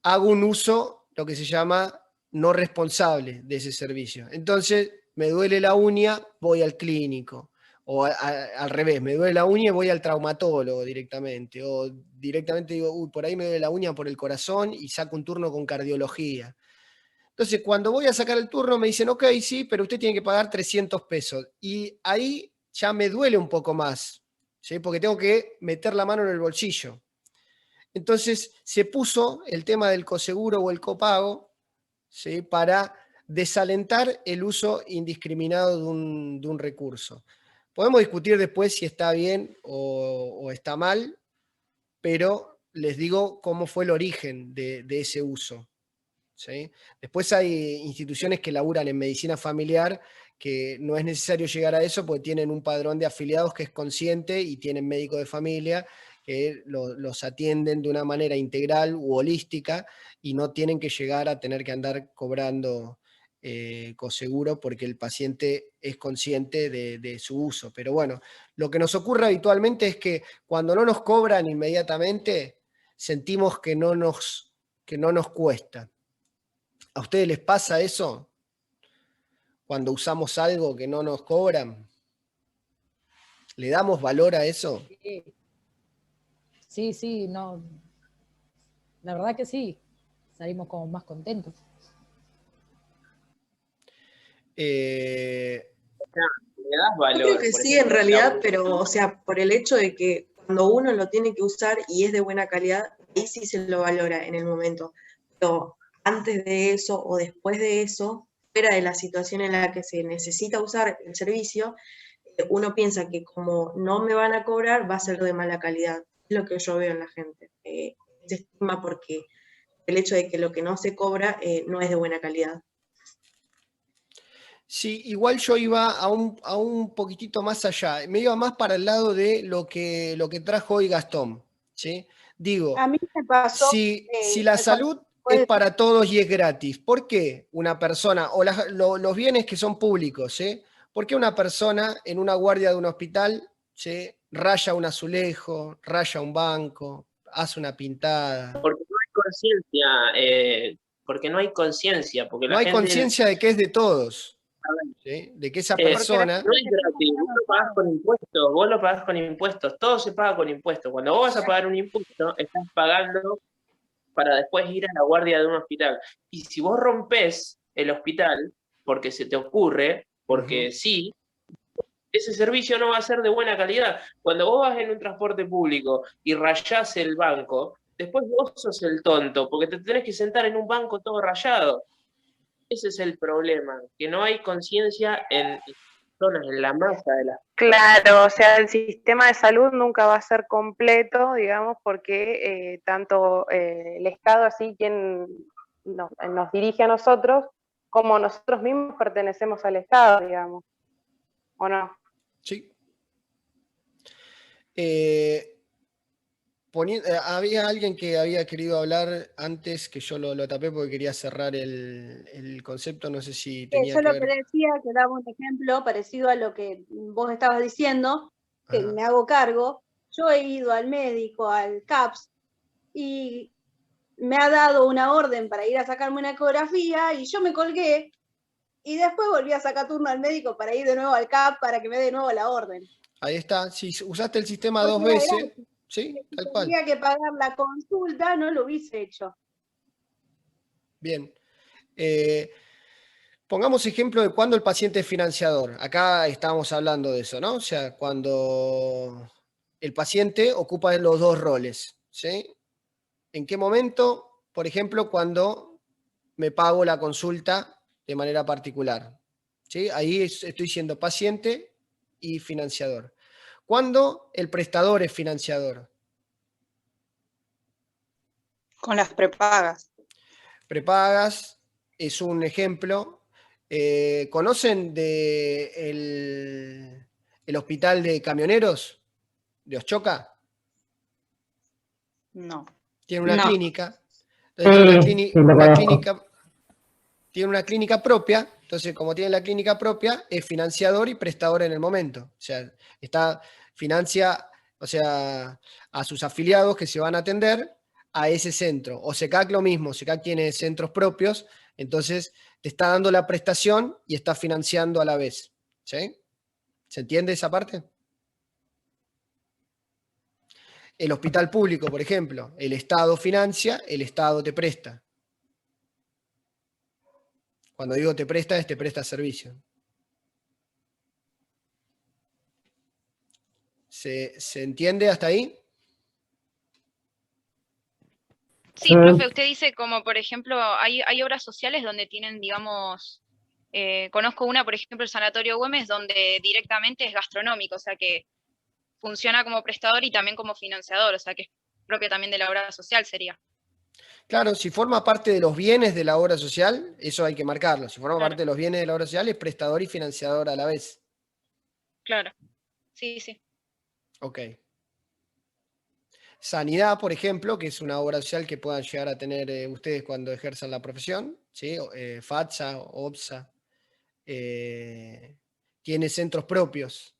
hago un uso, lo que se llama no responsable de ese servicio. Entonces, me duele la uña, voy al clínico. O al revés, me duele la uña y voy al traumatólogo directamente. O directamente digo, uy, por ahí me duele la uña por el corazón y saco un turno con cardiología. Entonces, cuando voy a sacar el turno me dicen, ok, sí, pero usted tiene que pagar 300 pesos. Y ahí ya me duele un poco más, ¿sí? Porque tengo que meter la mano en el bolsillo. Entonces, se puso el tema del coseguro o el copago, ¿sí? Para desalentar el uso indiscriminado de un recurso. Podemos discutir después si está bien o está mal, pero les digo cómo fue el origen de ese uso. ¿Sí? Después hay instituciones que laburan en medicina familiar que no es necesario llegar a eso porque tienen un padrón de afiliados que es consciente y tienen médico de familia que los atienden de una manera integral u holística y no tienen que llegar a tener que andar cobrando coseguro porque el paciente es consciente de su uso. Pero bueno, lo que nos ocurre habitualmente es que cuando no nos cobran inmediatamente, sentimos que no nos cuesta. ¿A ustedes les pasa eso? Cuando usamos algo que no nos cobran, ¿le damos valor a eso? Sí, no. La verdad que sí, salimos como más contentos. Le das valor. Yo creo que por sí, ejemplo, en realidad, la- pero, o sea, por el hecho de que cuando uno lo tiene que usar y es de buena calidad, ahí sí se lo valora en el momento. Pero antes de eso o después de eso, fuera de la situación en la que se necesita usar el servicio, uno piensa que como no me van a cobrar, va a ser de mala calidad. Es lo que yo veo en la gente. Se estima porque el hecho de que lo que no se cobra no es de buena calidad. Sí, igual yo iba a un poquitito más allá, me iba más para el lado de lo que trajo hoy Gastón, ¿sí? Digo, A mí me pasó, si la salud es para todos y es gratis, ¿por qué una persona, o los bienes que son públicos, ¿sí? ¿Por qué una persona en una guardia de un hospital, ¿sí? Raya un azulejo, raya un banco, hace una pintada? Porque no hay conciencia, porque no hay conciencia, porque No la hay gente... conciencia de que es de todos, ¿sí? De que esa Porque la persona... gente no es gratis, vos lo pagás con impuestos, vos lo pagás con impuestos, todo se paga con impuestos. Cuando vos vas a pagar un impuesto, estás pagando para después ir a la guardia de un hospital. Y si vos rompés el hospital, porque se te ocurre, porque sí, ese servicio no va a ser de buena calidad. Cuando vos vas en un transporte público y rayás el banco, después vos sos el tonto, porque te tenés que sentar en un banco todo rayado. Ese es el problema, que no hay conciencia en personas, en la masa de las... claro, o sea, el sistema de salud nunca va a ser completo, digamos, porque tanto el Estado, así quien nos dirige a nosotros, como nosotros mismos pertenecemos al Estado, digamos, ¿o no? Sí. Había alguien que había querido hablar antes, que yo lo tapé porque quería cerrar el concepto, no sé si tenía Yo que lo ver. que decía, que daba un ejemplo parecido a lo que vos estabas diciendo, que Ajá. me hago cargo. Yo he ido al médico, al CAPS, y me ha dado una orden para ir a sacarme una ecografía, y yo me colgué, y después volví a sacar turno al médico para ir de nuevo al CAPS para que me dé de nuevo la orden. Ahí está, si usaste el sistema Porque dos era veces, gratis. ¿sí? Si Tal cual. tenía que pagar la consulta, no lo hubiese hecho. Bien. Pongamos ejemplo de cuando el paciente es financiador. Acá estábamos hablando de eso, ¿no? O sea, cuando el paciente ocupa los dos roles, ¿sí? ¿En qué momento? Por ejemplo, cuando me pago la consulta de manera particular, ¿sí? Ahí estoy siendo paciente y financiador. ¿Cuándo el prestador es financiador? Con las prepagas. Prepagas es un ejemplo. ¿Conocen el hospital de camioneros de Oschoca? No. Tiene una No. clínica. Entonces, Sí, lo conozco. tiene una clínica propia. Entonces, como tiene la clínica propia, es financiador y prestador en el momento. O sea, financia, o sea, a sus afiliados que se van a atender a ese centro. O SECAC lo mismo, SECAC tiene centros propios, entonces te está dando la prestación y está financiando a la vez. ¿Sí? ¿Se entiende esa parte? El hospital público, por ejemplo, el Estado financia, el Estado te presta. Cuando digo te presta, es te presta servicio. ¿Se entiende hasta ahí? Sí, profe, usted dice como, por ejemplo, hay obras sociales donde tienen, digamos, conozco una, por ejemplo, el Sanatorio Güemes, donde directamente es gastronómico, o sea que funciona como prestador y también como financiador, o sea que es propia también de la obra social, sería. Claro, si forma parte de los bienes de la obra social, eso hay que marcarlo. Si forma parte de los bienes de la obra social, es prestador y financiador a la vez. Claro, sí, sí. Ok. Sanidad, por ejemplo, que es una obra social que puedan llegar a tener ustedes cuando ejerzan la profesión, ¿sí? FATSA, OPSA, tiene centros propios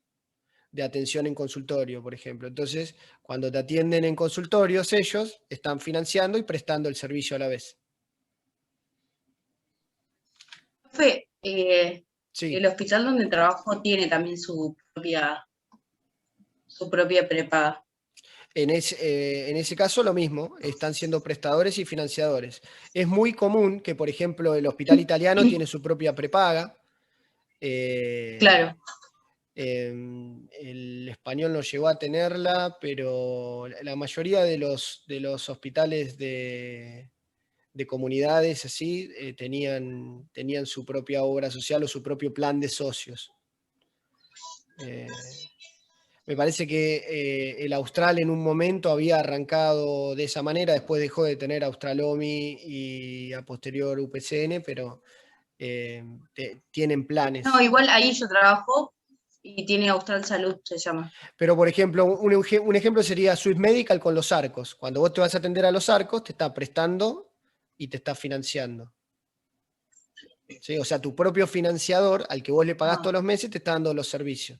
de atención en consultorio, por ejemplo. Entonces, cuando te atienden en consultorios, ellos están financiando y prestando el servicio a la vez. Profe, Sí. el hospital donde trabajo tiene también su propia prepaga. En ese caso lo mismo, están siendo prestadores y financiadores. Es muy común que, por ejemplo, el hospital italiano tiene su propia prepaga. Claro. El español no llegó a tenerla, pero la mayoría de los hospitales de comunidades así tenían su propia obra social o su propio plan de socios. Me parece que el Austral en un momento había arrancado de esa manera, después dejó de tener Australomi y a posterior UPCN, pero tienen planes. No, igual ahí yo trabajo y tiene Austral Salud, se llama. Pero, por ejemplo, un ejemplo sería Swiss Medical con los Arcos. Cuando vos te vas a atender a los Arcos, te está prestando y te está financiando. ¿Sí? O sea, tu propio financiador, al que vos le pagás todos los meses, te está dando los servicios.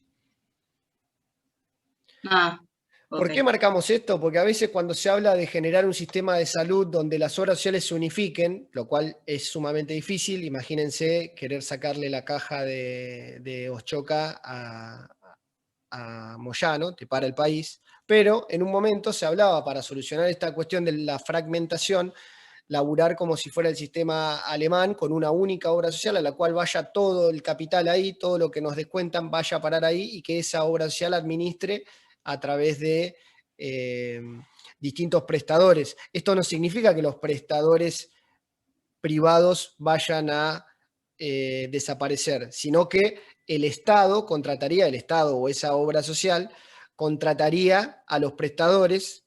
¿Por qué marcamos esto? Porque a veces cuando se habla de generar un sistema de salud donde las obras sociales se unifiquen, lo cual es sumamente difícil, imagínense querer sacarle la caja de Oschoca a Moyano, te para el país, pero en un momento se hablaba para solucionar esta cuestión de la fragmentación, laburar como si fuera el sistema alemán con una única obra social a la cual vaya todo el capital ahí, todo lo que nos descuentan vaya a parar ahí y que esa obra social administre a través de distintos prestadores. Esto no significa que los prestadores privados vayan a desaparecer, sino que el Estado contrataría, el Estado o esa obra social, contrataría a los prestadores,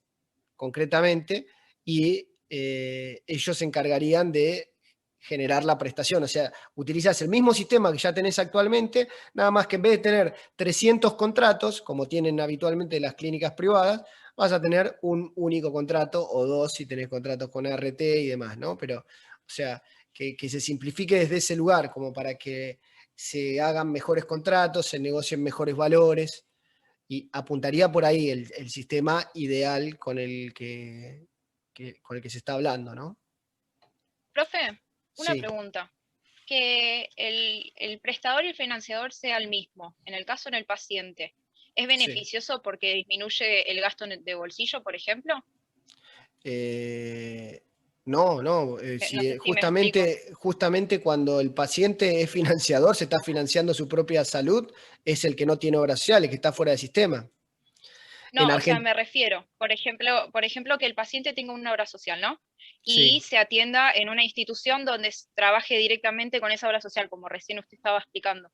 concretamente, y ellos se encargarían de generar la prestación. O sea, utilizas el mismo sistema que ya tenés actualmente, nada más que en vez de tener 300 contratos, como tienen habitualmente las clínicas privadas, vas a tener un único contrato o dos si tenés contratos con ART y demás, ¿no? Pero, o sea, que se simplifique desde ese lugar, como para que se hagan mejores contratos, se negocien mejores valores, y apuntaría por ahí el sistema ideal con el que se está hablando, ¿no? Profe, una Sí. pregunta. Que el prestador y el financiador sea el mismo, en el caso en el paciente, ¿es beneficioso porque disminuye el gasto de bolsillo, por ejemplo? No, No sé si me justamente cuando el paciente es financiador, se está financiando su propia salud, es el que no tiene obra social, el que está fuera del sistema. No, o sea, me refiero, por ejemplo, que el paciente tenga una obra social, ¿no? Y se atienda en una institución donde trabaje directamente con esa obra social, como recién usted estaba explicando.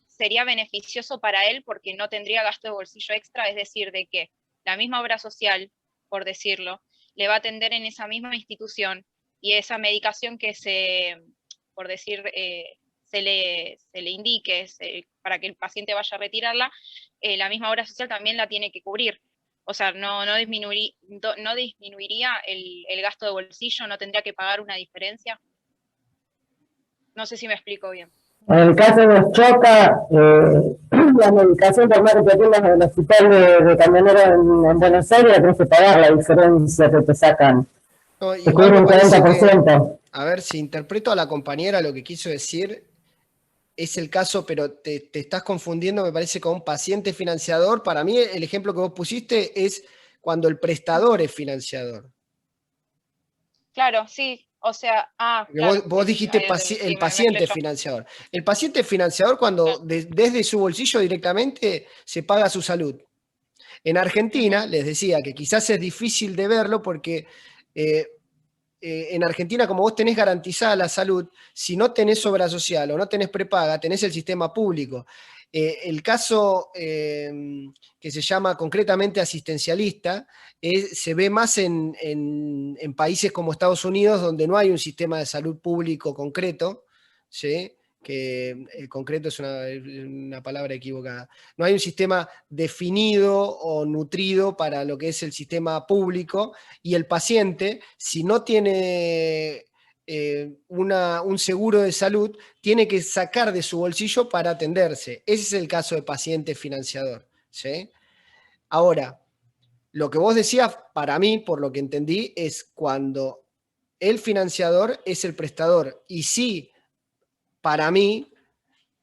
Sería beneficioso para él porque no tendría gasto de bolsillo extra, es decir, de que la misma obra social, por decirlo, le va a atender en esa misma institución y esa medicación que por decir, se le indique para que el paciente vaya a retirarla, la misma obra social también la tiene que cubrir. O sea, no disminuiría el gasto de bolsillo, no tendría que pagar una diferencia. No sé si me explico bien. En el caso de Oschoca, la medicación, por más que te atiendas en el hospital de camionero en Buenos Aires, tenés que pagar la diferencia que te sacan. No, te igual cubre un me parece 40%. A ver, si interpreto a la compañera, lo que quiso decir es el caso, pero te estás confundiendo, me parece, con un paciente financiador. Para mí, el ejemplo que vos pusiste es cuando el prestador es financiador. Claro, sí. O sea, claro, vos dijiste el paciente financiador. El paciente financiador cuando desde su bolsillo directamente se paga su salud. En Argentina, les decía que quizás es difícil de verlo porque en Argentina, como vos tenés garantizada la salud, si no tenés obra social o no tenés prepaga, tenés el sistema público. El caso que se llama concretamente asistencialista se ve más en países como Estados Unidos, donde no hay un sistema de salud público concreto, ¿sí? Que concreto es una palabra equivocada. No hay un sistema definido o nutrido para lo que es el sistema público, y el paciente, si no tiene un seguro de salud, tiene que sacar de su bolsillo para atenderse. Ese es el caso de paciente financiador, ¿sí? Ahora, lo que vos decías, para mí, por lo que entendí, es cuando el financiador es el prestador. Y sí, para mí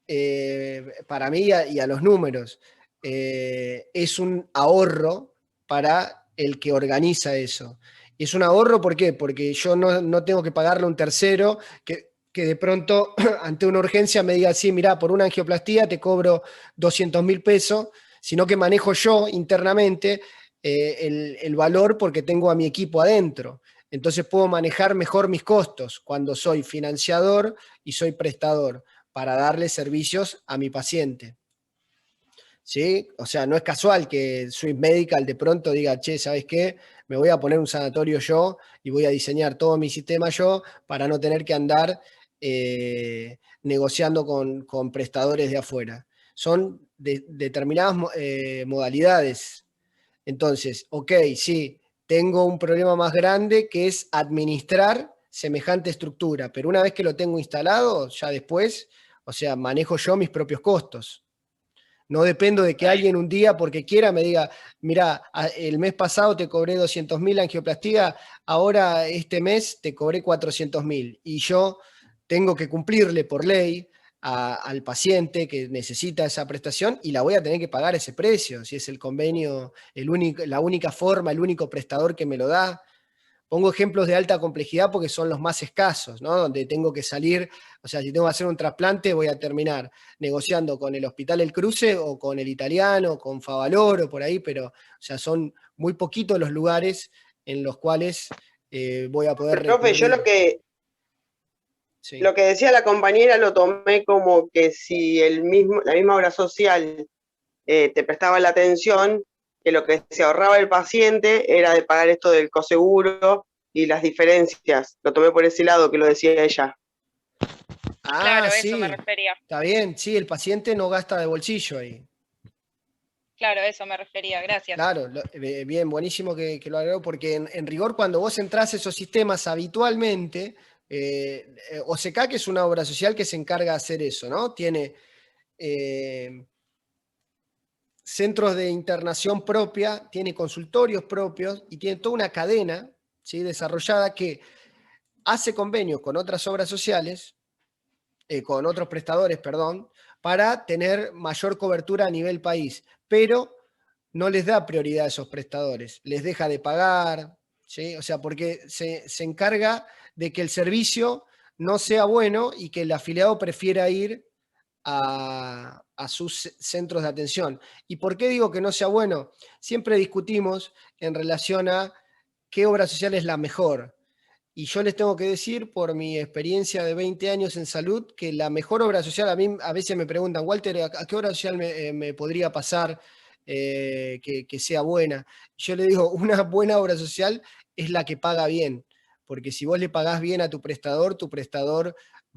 y a los números, es un ahorro para el que organiza eso. Y es un ahorro, ¿por qué? Porque yo no tengo que pagarle a un tercero que de pronto ante una urgencia me diga, sí, mirá, por una angioplastía te cobro 200.000 pesos, sino que manejo yo internamente el valor porque tengo a mi equipo adentro. Entonces puedo manejar mejor mis costos cuando soy financiador y soy prestador, para darle servicios a mi paciente. ¿Sí? O sea, no es casual que Swiss Medical de pronto diga, che, ¿sabes qué? Me voy a poner un sanatorio yo y voy a diseñar todo mi sistema yo para no tener que andar negociando con prestadores de afuera. Son determinadas modalidades. Entonces, ok, sí, tengo un problema más grande que es administrar semejante estructura, pero una vez que lo tengo instalado, ya después, o sea, manejo yo mis propios costos. No dependo de que alguien un día, porque quiera, me diga, mira, el mes pasado te cobré 200.000 angioplastía, ahora este mes te cobré 400.000. Y yo tengo que cumplirle por ley al paciente que necesita esa prestación y la voy a tener que pagar ese precio, si es el convenio, la única forma, el único prestador que me lo da. Pongo ejemplos de alta complejidad porque son los más escasos, ¿no? Donde tengo que salir, o sea, si tengo que hacer un trasplante, voy a terminar negociando con el Hospital El Cruce o con el Italiano, con Favaloro, por ahí, pero, o sea, son muy poquitos los lugares en los cuales voy a poder Profe, yo recurrir. lo que decía la compañera lo tomé como que si la misma obra social te prestaba la atención, que lo que se ahorraba el paciente era de pagar esto del coseguro y las diferencias. Lo tomé por ese lado que lo decía ella. Claro, sí, eso me refería. Está bien, sí, el paciente no gasta de bolsillo ahí. Claro, eso me refería, gracias. Claro, bien, buenísimo que lo agregó, porque en rigor cuando vos entrás a esos sistemas habitualmente, OSECAC es una obra social que se encarga de hacer eso, ¿no? Tiene centros de internación propia, tiene consultorios propios y tiene toda una cadena, ¿sí?, desarrollada que hace convenios con otras obras sociales, con otros prestadores, perdón, para tener mayor cobertura a nivel país, pero no les da prioridad a esos prestadores, les deja de pagar, ¿sí? O sea, porque se encarga de que el servicio no sea bueno y que el afiliado prefiera ir a sus centros de atención. ¿Y por qué digo que no sea bueno? Siempre discutimos en relación a qué obra social es la mejor. Y yo les tengo que decir, por mi experiencia de 20 años en salud, que la mejor obra social, a mí a veces me preguntan, Walter, ¿a qué obra social me podría pasar que sea buena? Yo le digo, una buena obra social es la que paga bien, porque si vos le pagás bien a tu prestador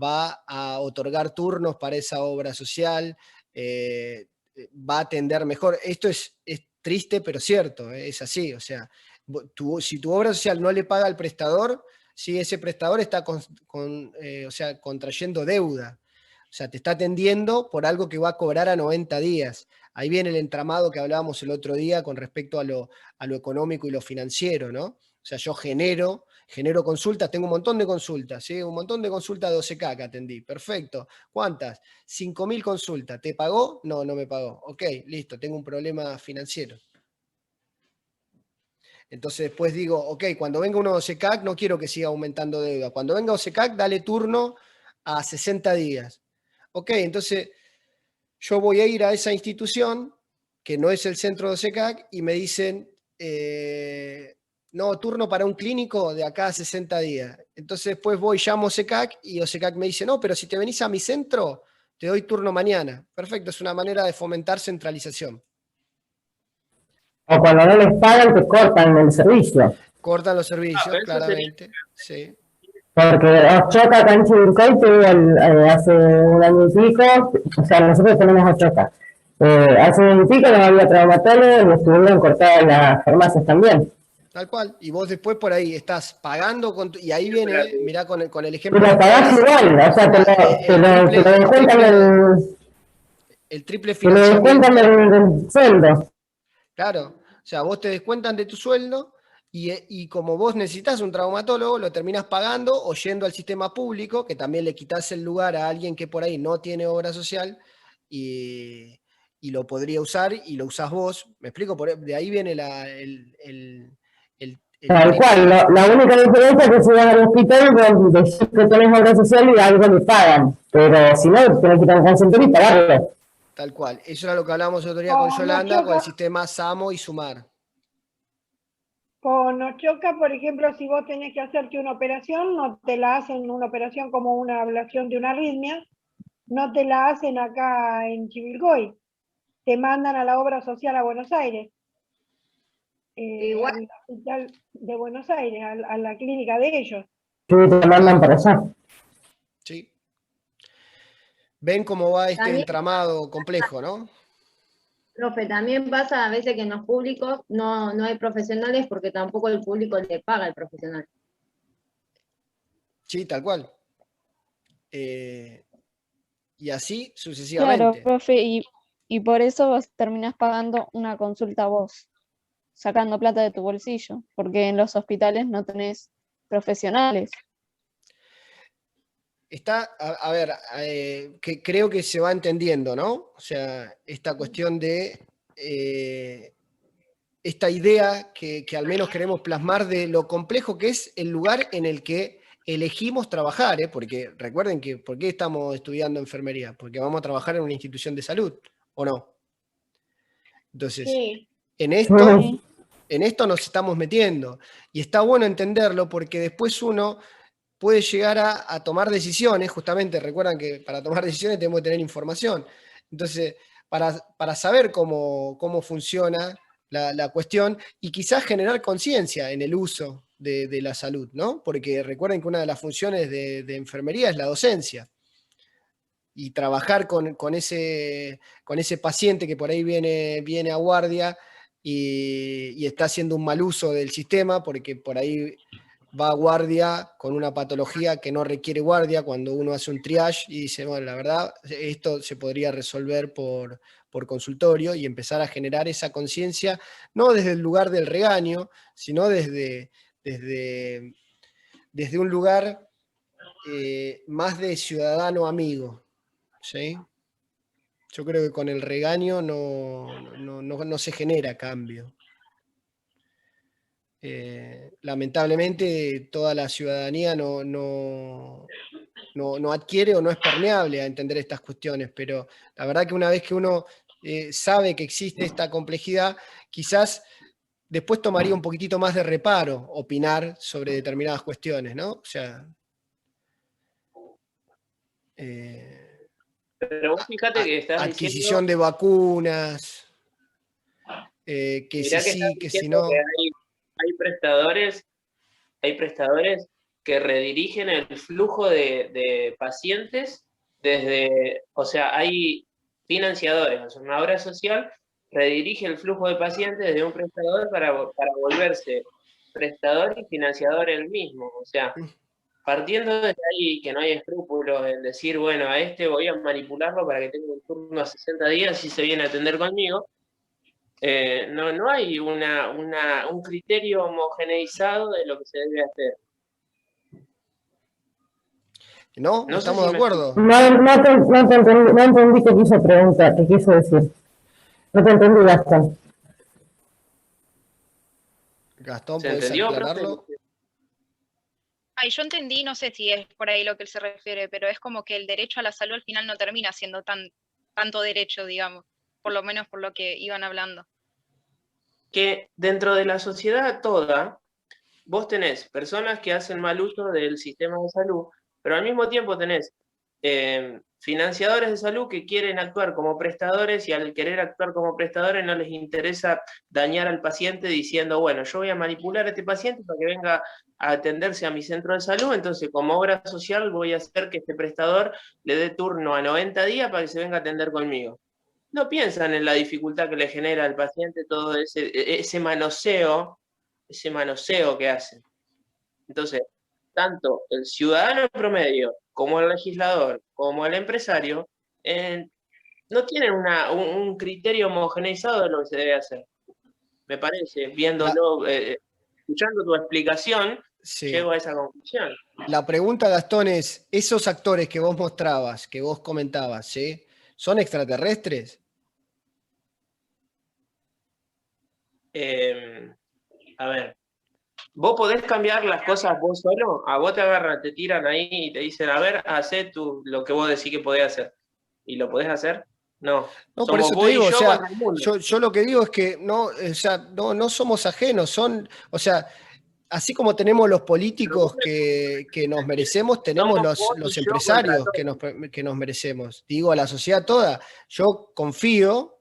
va a otorgar turnos para esa obra social, va a atender mejor. Esto es triste, pero cierto, es así. O sea, si tu obra social no le paga al prestador, si ese prestador está contrayendo deuda. O sea, te está atendiendo por algo que va a cobrar a 90 días. Ahí viene el entramado que hablábamos el otro día con respecto a lo económico y lo financiero, ¿no? O sea, yo genero consultas, tengo un montón de consultas, ¿sí? Un montón de consultas de OSECAC que atendí. Perfecto. ¿Cuántas? 5.000 consultas. ¿Te pagó? No, no me pagó. Ok, listo, tengo un problema financiero. Entonces después digo, ok, cuando venga uno de OSECAC no quiero que siga aumentando deuda. Cuando venga OSECAC, dale turno a 60 días. Ok, entonces yo voy a ir a esa institución, que no es el centro de OSECAC, y me dicen, no, turno para un clínico de acá a 60 días. Entonces después voy, llamo a OSECAC y OSECAC me dice, no, pero si te venís a mi centro, te doy turno mañana. Perfecto, es una manera de fomentar centralización. O cuando no les pagan, te cortan el servicio. Cortan los servicios, claramente. Sí. Porque Ochoca acá en Chivilcoy tuvo hace un año y pico, o sea, nosotros tenemos Ochoca. Hace un año y pico no había traumatólogo y estuvieron cortadas las farmacias también. Tal cual. Y vos después por ahí estás pagando, y ahí viene, mirá con el ejemplo. Pero pagás igual, o sea, te lo descuentan el triple te lo descuentan del sueldo. Claro, o sea, vos te descuentan de tu sueldo y como vos necesitas un traumatólogo, lo terminás pagando o yendo al sistema público, que también le quitas el lugar a alguien que por ahí no tiene obra social y lo podría usar y lo usás vos. ¿Me explico? De ahí viene Tal cual, la única diferencia es que si vas al hospital decís que tenés obra social y algo le pagan, pero si no, tenés que ir a un consultorio y pagarlo. Tal cual, eso era lo que hablábamos el otro día con Yolanda, con el sistema SAMO y SUMAR. Con Ochoca, por ejemplo, si vos tenés que hacerte una operación, no te la hacen una operación como una ablación de una arritmia, no te la hacen acá en Chivilcoy, te mandan a la obra social a Buenos Aires. Al hospital de Buenos Aires, a la clínica de ellos. Sí, te mandan para allá. Sí. Ven cómo va este También, entramado complejo, ¿no? profe, también pasa a veces que en los públicos no hay profesionales porque tampoco el público le paga al profesional. Sí, tal cual. Y así sucesivamente. Claro, profe, y por eso vos terminás pagando una consulta vos, sacando plata de tu bolsillo, porque en los hospitales no tenés profesionales. Está, a ver, que creo que se va entendiendo, ¿no? O sea, esta cuestión de esta idea que al menos queremos plasmar de lo complejo que es el lugar en el que elegimos trabajar, porque recuerden que, ¿por qué estamos estudiando enfermería? Porque vamos a trabajar en una institución de salud, ¿o no? Entonces, sí. en esto nos estamos metiendo, y está bueno entenderlo porque después uno puede llegar a tomar decisiones, justamente recuerdan que para tomar decisiones tenemos que tener información. Entonces, para saber cómo funciona la cuestión y quizás generar conciencia en el uso de la salud, ¿no? Porque recuerden que una de las funciones de enfermería es la docencia. Y trabajar con ese paciente que por ahí viene a guardia y está haciendo un mal uso del sistema, porque por ahí va a guardia con una patología que no requiere guardia, cuando uno hace un triage y dice, bueno, la verdad, esto se podría resolver por consultorio, y empezar a generar esa conciencia, no desde el lugar del regaño, sino desde un lugar más de ciudadano amigo, ¿sí? Yo creo que con el regaño no se genera cambio. Lamentablemente toda la ciudadanía no adquiere o no es permeable a entender estas cuestiones, pero la verdad que una vez que uno sabe que existe esta complejidad, quizás después tomaría un poquitito más de reparo opinar sobre determinadas cuestiones, ¿no? O sea... pero vos fíjate que estás adquisición de vacunas, que si sí, que si no... Que hay prestadores que redirigen el flujo de pacientes desde, o sea, hay financiadores, o sea, una obra social redirige el flujo de pacientes desde un prestador para volverse prestador y financiador el mismo, o sea, partiendo de ahí que no hay escrúpulos en decir, bueno, a este voy a manipularlo para que tenga un turno a 60 días y se viene a atender conmigo. No hay un criterio homogeneizado de lo que se debe hacer. No estamos de acuerdo. No entendí qué quiso preguntar, qué quiso decir. No te entendí, Gastón. Gastón, ¿puedes aclararlo? Ay, yo entendí, no sé si es por ahí lo que él se refiere, pero es como que el derecho a la salud al final no termina siendo tanto derecho, digamos, por lo menos por lo que iban hablando. Que dentro de la sociedad toda, vos tenés personas que hacen mal uso del sistema de salud, pero al mismo tiempo tenés financiadores de salud que quieren actuar como prestadores y al querer actuar como prestadores no les interesa dañar al paciente diciendo, bueno, yo voy a manipular a este paciente para que venga a atenderse a mi centro de salud, entonces como obra social voy a hacer que este prestador le dé turno a 90 días para que se venga a atender conmigo. No piensan en la dificultad que le genera al paciente todo ese manoseo que hacen. Entonces, tanto el ciudadano promedio, como el legislador, como el empresario, no tienen un criterio homogeneizado de lo que se debe hacer. Me parece, viéndolo, escuchando tu explicación, llego a esa conclusión. La pregunta, Gastón, es, esos actores que vos mostrabas, que vos comentabas, ¿sí? ¿Son extraterrestres? A ver, ¿vos podés cambiar las cosas vos solo? A vos te agarran, te tiran ahí y te dicen, a ver, hacé tú lo que vos decís que podés hacer. ¿Y lo podés hacer? No. No, por eso te digo, o sea, yo lo que digo es que no, o sea, no somos ajenos, son, o sea, así como tenemos los políticos que nos merecemos, tenemos los empresarios que nos merecemos. Digo, a la sociedad toda. Yo confío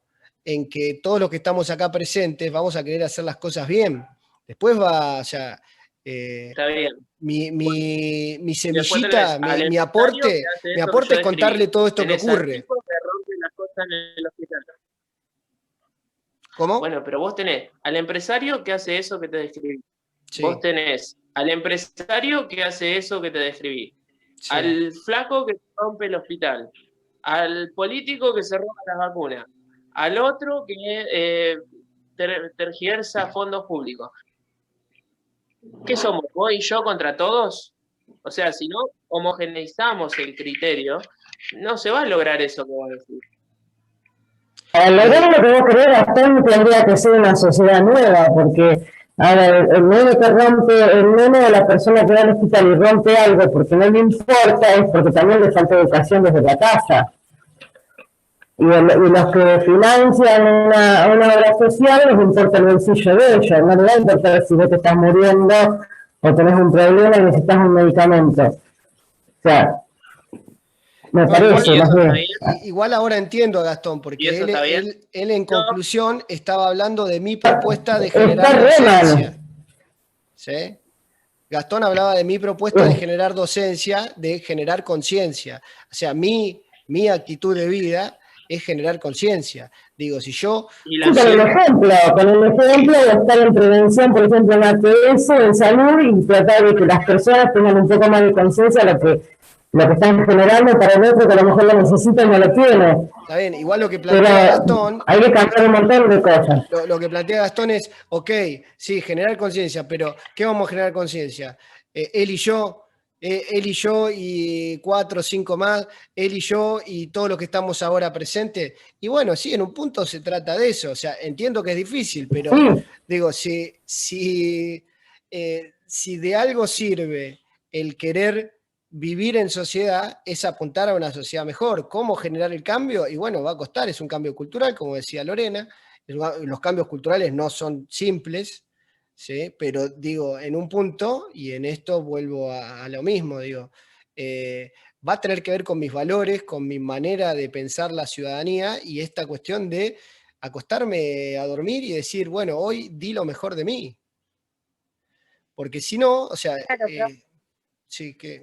en que todos los que estamos acá presentes vamos a querer hacer las cosas bien. Después va, o sea, está bien. Mi semillita, mi aporte es contarle todo esto que ocurre. ¿Cómo? Bueno, pero vos tenés al empresario que hace eso que te describí. Sí. Vos tenés al empresario que hace eso que te describí. Sí. Al flaco que rompe el hospital. Al político que se roba las vacunas. Al otro que tergiversa fondos públicos. ¿Qué somos? ¿Vos y yo contra todos? O sea, si no homogeneizamos el criterio, no se va a lograr eso que vos decís. Para lograr lo que vos querés, Gastón, tendría que ser una sociedad nueva, porque ahora el nene que rompe, el nene de la persona que va al hospital y rompe algo porque no le importa, es porque también le falta educación desde la casa. Y los que financian una obra social les importa el bolsillo de ellos, no les va a importar si vos te estás muriendo o tenés un problema y necesitas un medicamento. O sea, me parece más bien. Igual ahora entiendo a Gastón, porque él en conclusión estaba hablando de mi propuesta de generar docencia. ¿Sí? Gastón hablaba de mi propuesta de generar docencia, de generar conciencia. O sea, mi actitud de vida es generar conciencia. Digo, si yo... con el ejemplo de estar en prevención, por ejemplo, en ATS, en salud, y tratar de que las personas tengan un poco más de conciencia de lo que están generando para el otro, que a lo mejor lo necesita y no lo tiene. Está bien, igual lo que plantea Gastón... Hay que cambiar un montón de cosas. Lo que plantea Gastón es, ok, sí, generar conciencia, pero ¿qué vamos a generar conciencia? Él y yo y 4 o 5 más, él y yo y todos los que estamos ahora presentes. Y bueno, sí, en un punto se trata de eso. O sea, entiendo que es difícil, pero digo, si de algo sirve el querer vivir en sociedad, es apuntar a una sociedad mejor. ¿Cómo generar el cambio? Y bueno, va a costar, es un cambio cultural, como decía Lorena. Los cambios culturales no son simples. ¿Sí? Pero digo, en un punto, y en esto vuelvo a lo mismo, digo, va a tener que ver con mis valores, con mi manera de pensar la ciudadanía y esta cuestión de acostarme a dormir y decir, bueno, hoy di lo mejor de mí. Porque si no, o sea, claro, sí que...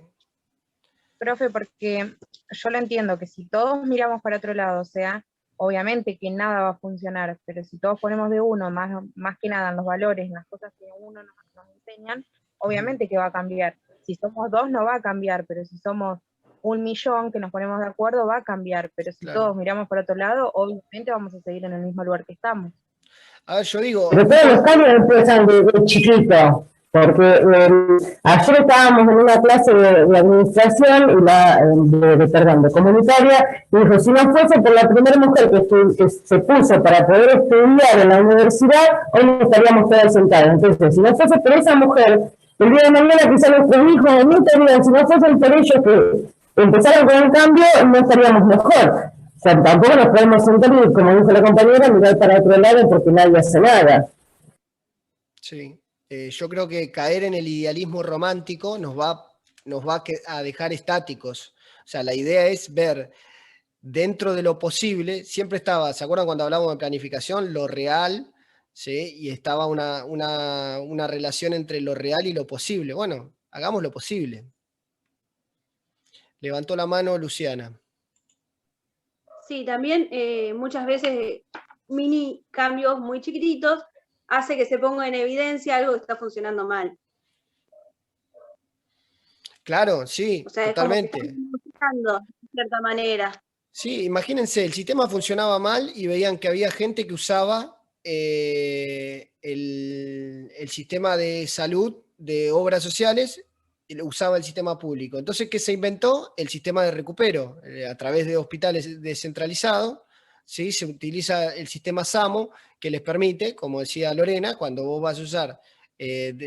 Profe, porque yo lo entiendo, que si todos miramos para otro lado, o sea, obviamente que nada va a funcionar, pero si todos ponemos de uno, más que nada en los valores, en las cosas que uno nos enseñan, obviamente que va a cambiar. Si somos 2 no va a cambiar, pero si somos 1.000.000 que nos ponemos de acuerdo va a cambiar, pero si todos miramos para otro lado, obviamente vamos a seguir en el mismo lugar que estamos. A ver, yo digo... Pero todos los cambios empiezan de chiquito. Porque ayer estábamos en una clase de administración de comunitaria, y dijo, si no fuese por la primera mujer que se puso para poder estudiar en la universidad, hoy no estaríamos todos sentados. Entonces, si no fuese por esa mujer, el día de mañana quizás nuestros hijos no estarían, si no fuesen por ellos que empezaron con un cambio, no estaríamos mejor. O sea, tampoco nos podemos sentar y, como dijo la compañera, mirar para otro lado porque nadie hace nada. Sí. Yo creo que caer en el idealismo romántico nos va a dejar estáticos. O sea, la idea es ver dentro de lo posible, siempre estaba, ¿se acuerdan cuando hablamos de planificación? Lo real, ¿sí? Y estaba una relación entre lo real y lo posible. Bueno, hagamos lo posible. Levantó la mano Luciana. Sí, también muchas veces mini cambios muy chiquititos hace que se ponga en evidencia algo que está funcionando mal. Claro, sí, O sea, totalmente. es como que están funcionando de cierta manera. Sí, imagínense, el sistema funcionaba mal y veían que había gente que usaba el sistema de salud de obras sociales, y usaba el sistema público. Entonces, ¿qué se inventó? El sistema de recupero, a través de hospitales descentralizados, ¿sí? Se utiliza el sistema SAMO, que les permite, como decía Lorena, cuando vos vas a usar,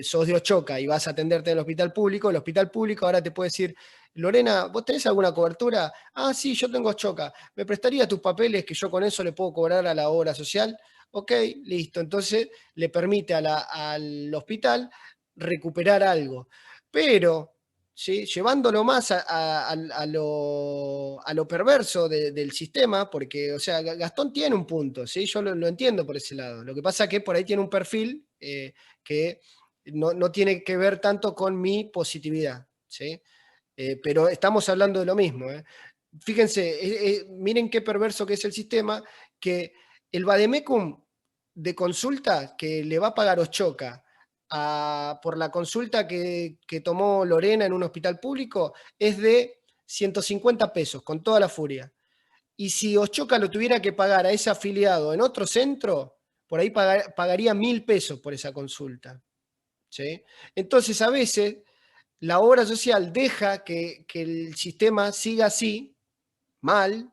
sos de Ochoca y vas a atenderte en el hospital público ahora te puede decir, Lorena, ¿vos tenés alguna cobertura? Ah, sí, yo tengo Ochoca. ¿Me prestaría tus papeles que yo con eso le puedo cobrar a la obra social? Ok, listo. Entonces le permite al hospital recuperar algo. Pero, ¿sí? Llevándolo más a lo perverso del sistema, porque, o sea, Gastón tiene un punto, ¿sí? Yo lo entiendo por ese lado. Lo que pasa es que por ahí tiene un perfil que no tiene que ver tanto con mi positividad, ¿sí? Pero estamos hablando de lo mismo. Fíjense, miren qué perverso que es el sistema, que el vademecum de consulta que le va a pagar Ochoca por la consulta que tomó Lorena en un hospital público es de 150 pesos, con toda la furia. Y si Ochoca lo tuviera que pagar a ese afiliado en otro centro, por ahí pagaría 1.000 pesos por esa consulta, ¿sí? Entonces, a veces la obra social deja que el sistema siga así, mal.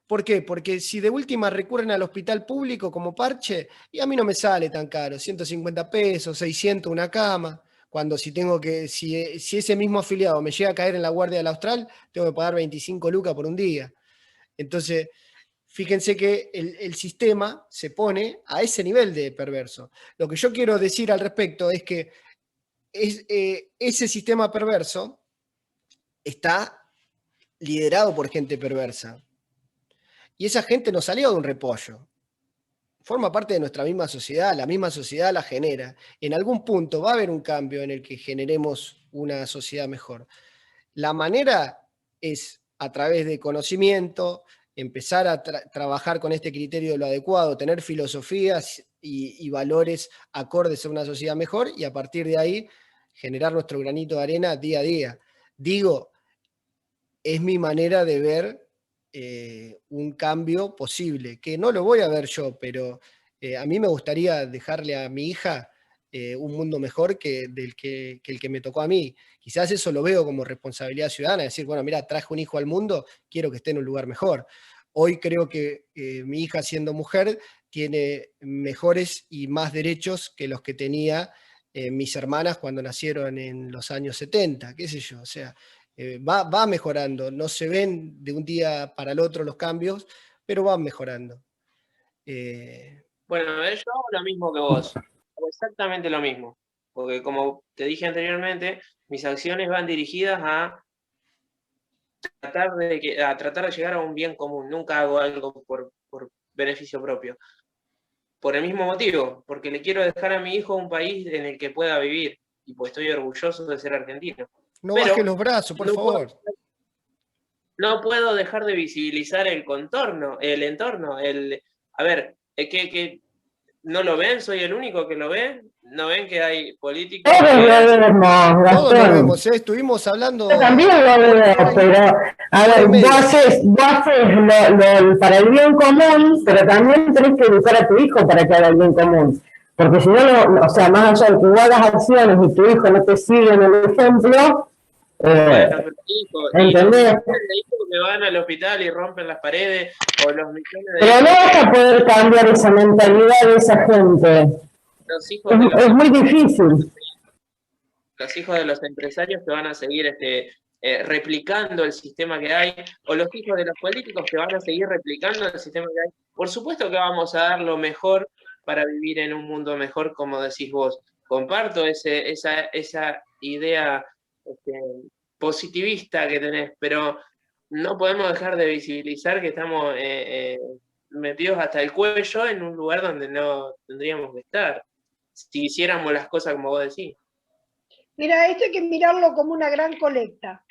¿Por qué? Porque si de última recurren al hospital público como parche, y a mí no me sale tan caro, 150 pesos, 600 una cama, cuando si ese mismo afiliado me llega a caer en la Guardia del Austral, tengo que pagar 25 lucas por un día. Entonces, fíjense que el sistema se pone a ese nivel de perverso. Lo que yo quiero decir al respecto es que ese sistema perverso está liderado por gente perversa. Y esa gente no salió de un repollo. Forma parte de nuestra misma sociedad, la misma sociedad la genera. En algún punto va a haber un cambio en el que generemos una sociedad mejor. La manera es a través de conocimiento, empezar a trabajar con este criterio de lo adecuado, tener filosofías y valores acordes a una sociedad mejor y a partir de ahí generar nuestro granito de arena día a día. Digo, es mi manera de ver un cambio posible, que no lo voy a ver yo, pero a mí me gustaría dejarle a mi hija un mundo mejor que el que me tocó a mí. Quizás eso lo veo como responsabilidad ciudadana, decir, bueno, mira, traje un hijo al mundo, quiero que esté en un lugar mejor. Hoy creo que mi hija, siendo mujer, tiene mejores y más derechos que los que tenía mis hermanas cuando nacieron en los años 70, qué sé yo, o sea, va mejorando, no se ven de un día para el otro los cambios, pero van mejorando. Bueno, yo hago lo mismo que vos, hago exactamente lo mismo, porque como te dije anteriormente, mis acciones van dirigidas a tratar de llegar a un bien común, nunca hago algo por beneficio propio. Por el mismo motivo, porque le quiero dejar a mi hijo un país en el que pueda vivir, y pues estoy orgulloso de ser argentino. No bajes los brazos, por favor. No puedo dejar de visibilizar el contorno, el entorno. A ver, que ¿no lo ven? ¿Soy el único que lo ve? ¿No ven que hay políticos? Todos lo vemos, estuvimos hablando. Yo también lo veo, pero a ver, vos haces para el bien común, pero también tenés que educar a tu hijo para que haga el bien común. Porque si no, o sea, más allá de que vos hagas acciones y tu hijo no te sigue en el ejemplo, ¿entendés? Que van al hospital y rompen las paredes, o los millones de... Pero no vas a poder cambiar esa mentalidad de esa gente. Es muy difícil. Los hijos de los empresarios que van a seguir replicando el sistema que hay, o los hijos de los políticos que van a seguir replicando el sistema que hay. Por supuesto que vamos a dar lo mejor para vivir en un mundo mejor, como decís vos. Comparto esa idea positivista que tenés, pero no podemos dejar de visibilizar que estamos metidos hasta el cuello en un lugar donde no tendríamos que estar, si hiciéramos las cosas como vos decís. Mira, esto hay que mirarlo como una gran colecta.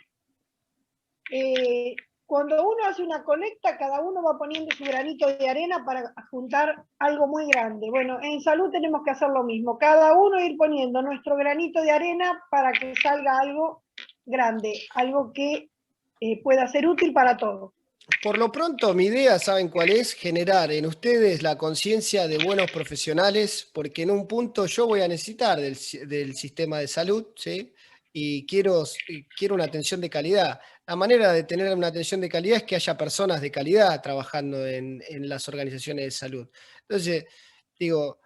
Cuando uno hace una colecta, cada uno va poniendo su granito de arena para juntar algo muy grande. Bueno, en salud tenemos que hacer lo mismo. Cada uno ir poniendo nuestro granito de arena para que salga algo grande, algo que pueda ser útil para todos. Por lo pronto, mi idea, ¿saben cuál es? Generar en ustedes la conciencia de buenos profesionales, porque en un punto yo voy a necesitar del sistema de salud, ¿sí? Y quiero una atención de calidad. La manera de tener una atención de calidad es que haya personas de calidad trabajando en las organizaciones de salud. Entonces, digo,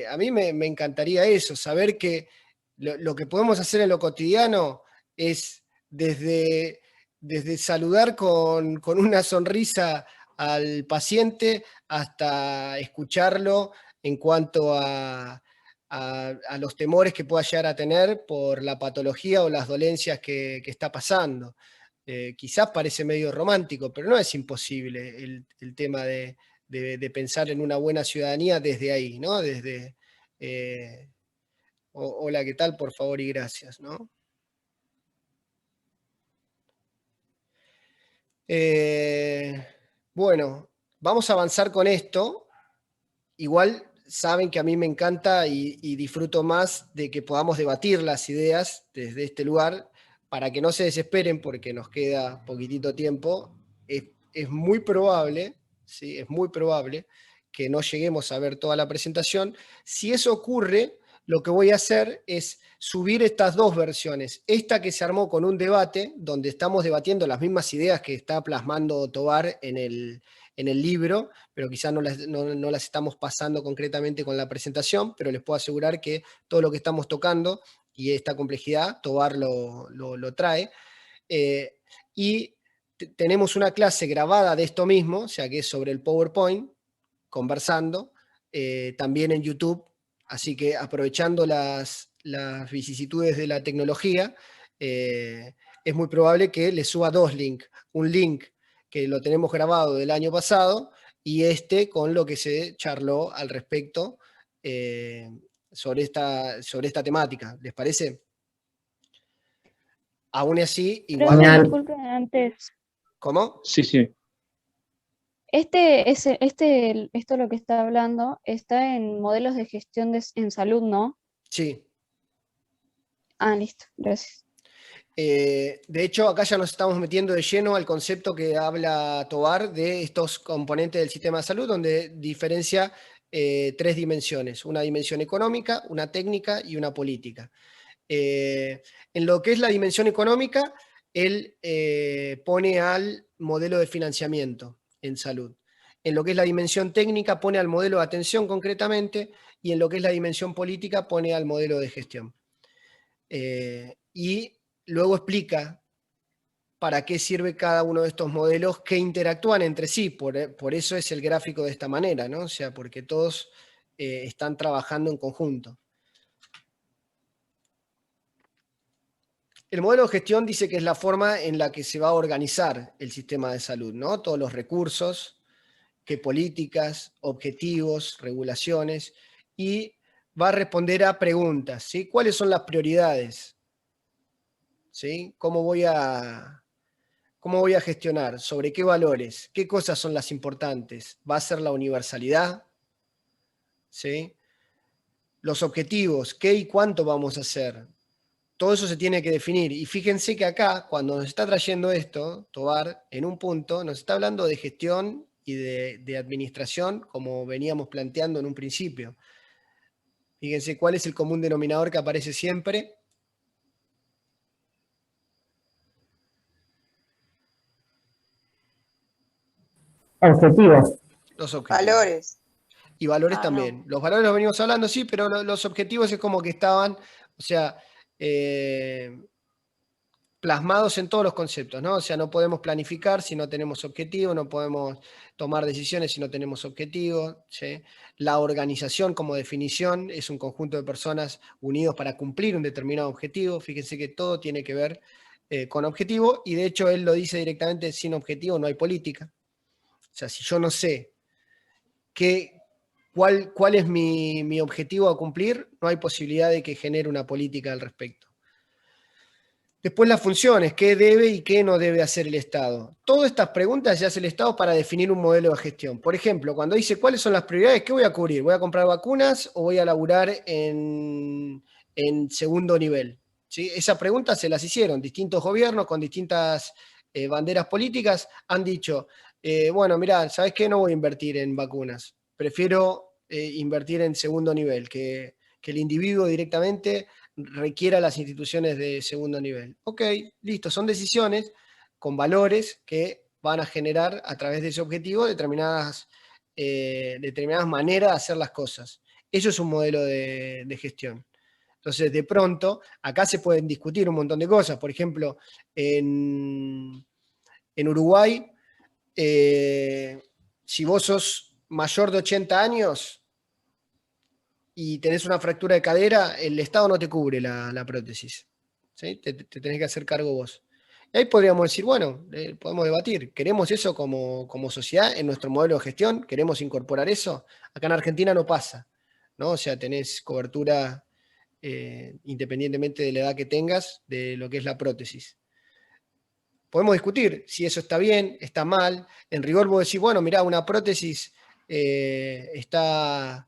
a mí me encantaría eso, saber que lo que podemos hacer en lo cotidiano es desde saludar con una sonrisa al paciente hasta escucharlo en cuanto a los temores que pueda llegar a tener por la patología o las dolencias que está pasando. Quizás parece medio romántico, pero no es imposible el tema de pensar en una buena ciudadanía desde ahí, ¿no? Desde, hola, ¿qué tal? Por favor y gracias, ¿no? Bueno, vamos a avanzar con esto. Igual saben que a mí me encanta y disfruto más de que podamos debatir las ideas desde este lugar, para que no se desesperen porque nos queda poquitito tiempo. Es muy probable, ¿sí? Es muy probable que no lleguemos a ver toda la presentación. Si eso ocurre, lo que voy a hacer es subir estas dos versiones. Esta que se armó con un debate, donde estamos debatiendo las mismas ideas que está plasmando Tovar en el libro, pero quizás no las estamos pasando concretamente con la presentación, pero les puedo asegurar que todo lo que estamos tocando y esta complejidad, Tovar lo trae. Y tenemos una clase grabada de esto mismo, o sea que es sobre el PowerPoint, conversando, también en YouTube. Así que aprovechando las vicisitudes de la tecnología, es muy probable que les suba dos links. Un link que lo tenemos grabado del año pasado y con lo que se charló al respecto sobre esta temática. ¿Les parece? Aún así, igual... Disculpen antes. ¿Cómo? Sí, sí. Esto lo que está hablando está en modelos de gestión en salud, ¿no? Sí. Ah, listo, gracias. De hecho, acá ya nos estamos metiendo de lleno al concepto que habla Tovar de estos componentes del sistema de salud, donde diferencia tres dimensiones: una dimensión económica, una técnica y una política. En lo que es la dimensión económica, él pone al modelo de financiamiento en salud. En lo que es la dimensión técnica, pone al modelo de atención concretamente, y en lo que es la dimensión política, pone al modelo de gestión. Y luego explica para qué sirve cada uno de estos modelos que interactúan entre sí. Por eso es el gráfico de esta manera, ¿no? O sea, porque todos están trabajando en conjunto. El modelo de gestión dice que es la forma en la que se va a organizar el sistema de salud, ¿no? Todos los recursos, qué políticas, objetivos, regulaciones, y va a responder a preguntas, ¿sí? ¿Cuáles son las prioridades? ¿Sí? ¿Cómo voy a gestionar? ¿Sobre qué valores? ¿Qué cosas son las importantes? ¿Va a ser la universalidad? ¿Sí? Los objetivos, ¿qué y cuánto vamos a hacer? Todo eso se tiene que definir. Y fíjense que acá, cuando nos está trayendo esto, Tovar, en un punto, nos está hablando de gestión y de administración, como veníamos planteando en un principio. Fíjense cuál es el común denominador que aparece siempre. Objetivos. Los objetivos. Valores. Y valores también. No. Los valores los venimos hablando, sí, pero los objetivos es como que estaban, o sea, plasmados en todos los conceptos, ¿no? O sea, no podemos planificar si no tenemos objetivos, no podemos tomar decisiones si no tenemos objetivos, ¿sí? La organización como definición es un conjunto de personas unidos para cumplir un determinado objetivo. Fíjense que todo tiene que ver con objetivo, y de hecho él lo dice directamente, sin objetivo no hay política. O sea, si yo no sé cuál es mi objetivo a cumplir, no hay posibilidad de que genere una política al respecto. Después las funciones, qué debe y qué no debe hacer el Estado. Todas estas preguntas ya hace el Estado para definir un modelo de gestión. Por ejemplo, cuando dice cuáles son las prioridades, ¿qué voy a cubrir? ¿Voy a comprar vacunas o voy a laburar en segundo nivel? ¿Sí? Esa pregunta se las hicieron distintos gobiernos con distintas banderas políticas. Han dicho, bueno, mirá, ¿sabes qué? No voy a invertir en vacunas. Prefiero invertir en segundo nivel, que el individuo directamente requiera las instituciones de segundo nivel. Ok, listo, son decisiones con valores que van a generar a través de ese objetivo determinadas maneras de hacer las cosas. Eso es un modelo de gestión. Entonces, de pronto, acá se pueden discutir un montón de cosas. Por ejemplo, en Uruguay, si vos sos mayor de 80 años, y tenés una fractura de cadera, el Estado no te cubre la prótesis. ¿Sí? Te tenés que hacer cargo vos. Y ahí podríamos decir, bueno, podemos debatir, ¿queremos eso como sociedad en nuestro modelo de gestión? ¿Queremos incorporar eso? Acá en Argentina no pasa, ¿no? O sea, tenés cobertura independientemente de la edad que tengas, de lo que es la prótesis. Podemos discutir si eso está bien, está mal. En rigor vos decís, bueno, mirá, una prótesis está...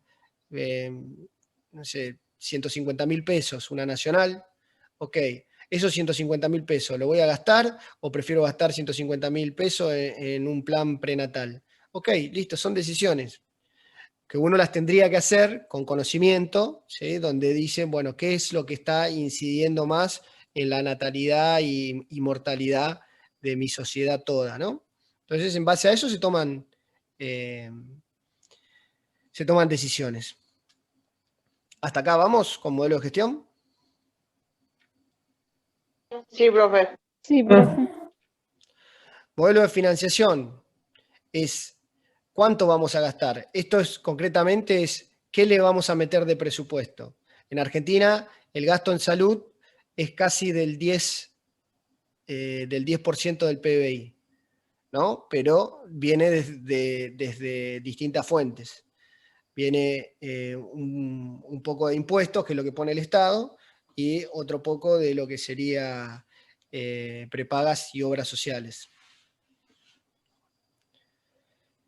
no sé, 150.000 pesos, una nacional, ok, esos 150.000 pesos, ¿lo voy a gastar o prefiero gastar 150.000 pesos en un plan prenatal? Ok, listo, son decisiones que uno las tendría que hacer con conocimiento, ¿sí? Donde dicen, bueno, ¿qué es lo que está incidiendo más en la natalidad y mortalidad de mi sociedad toda, ¿no? Entonces, en base a eso se toman decisiones. ¿Hasta acá vamos con modelo de gestión? Sí, profe. Sí, profe. Modelo de financiación es cuánto vamos a gastar. Esto es concretamente es qué le vamos a meter de presupuesto. En Argentina el gasto en salud es casi del 10% del PBI, ¿no? Pero viene desde distintas fuentes. Viene un poco de impuestos, que es lo que pone el Estado, y otro poco de lo que sería prepagas y obras sociales.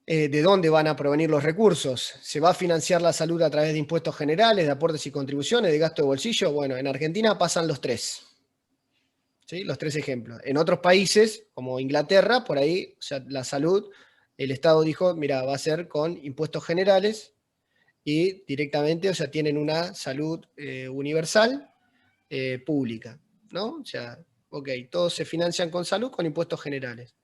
¿De dónde van a provenir los recursos? ¿Se va a financiar la salud a través de impuestos generales, de aportes y contribuciones, de gasto de bolsillo? Bueno, en Argentina pasan los tres. ¿Sí? Los tres ejemplos. En otros países, como Inglaterra, por ahí, o sea, la salud, el Estado dijo, mira, va a ser con impuestos generales, y directamente, o sea, tienen una salud universal pública, ¿no? O sea, ok, todos se financian con salud con impuestos generales.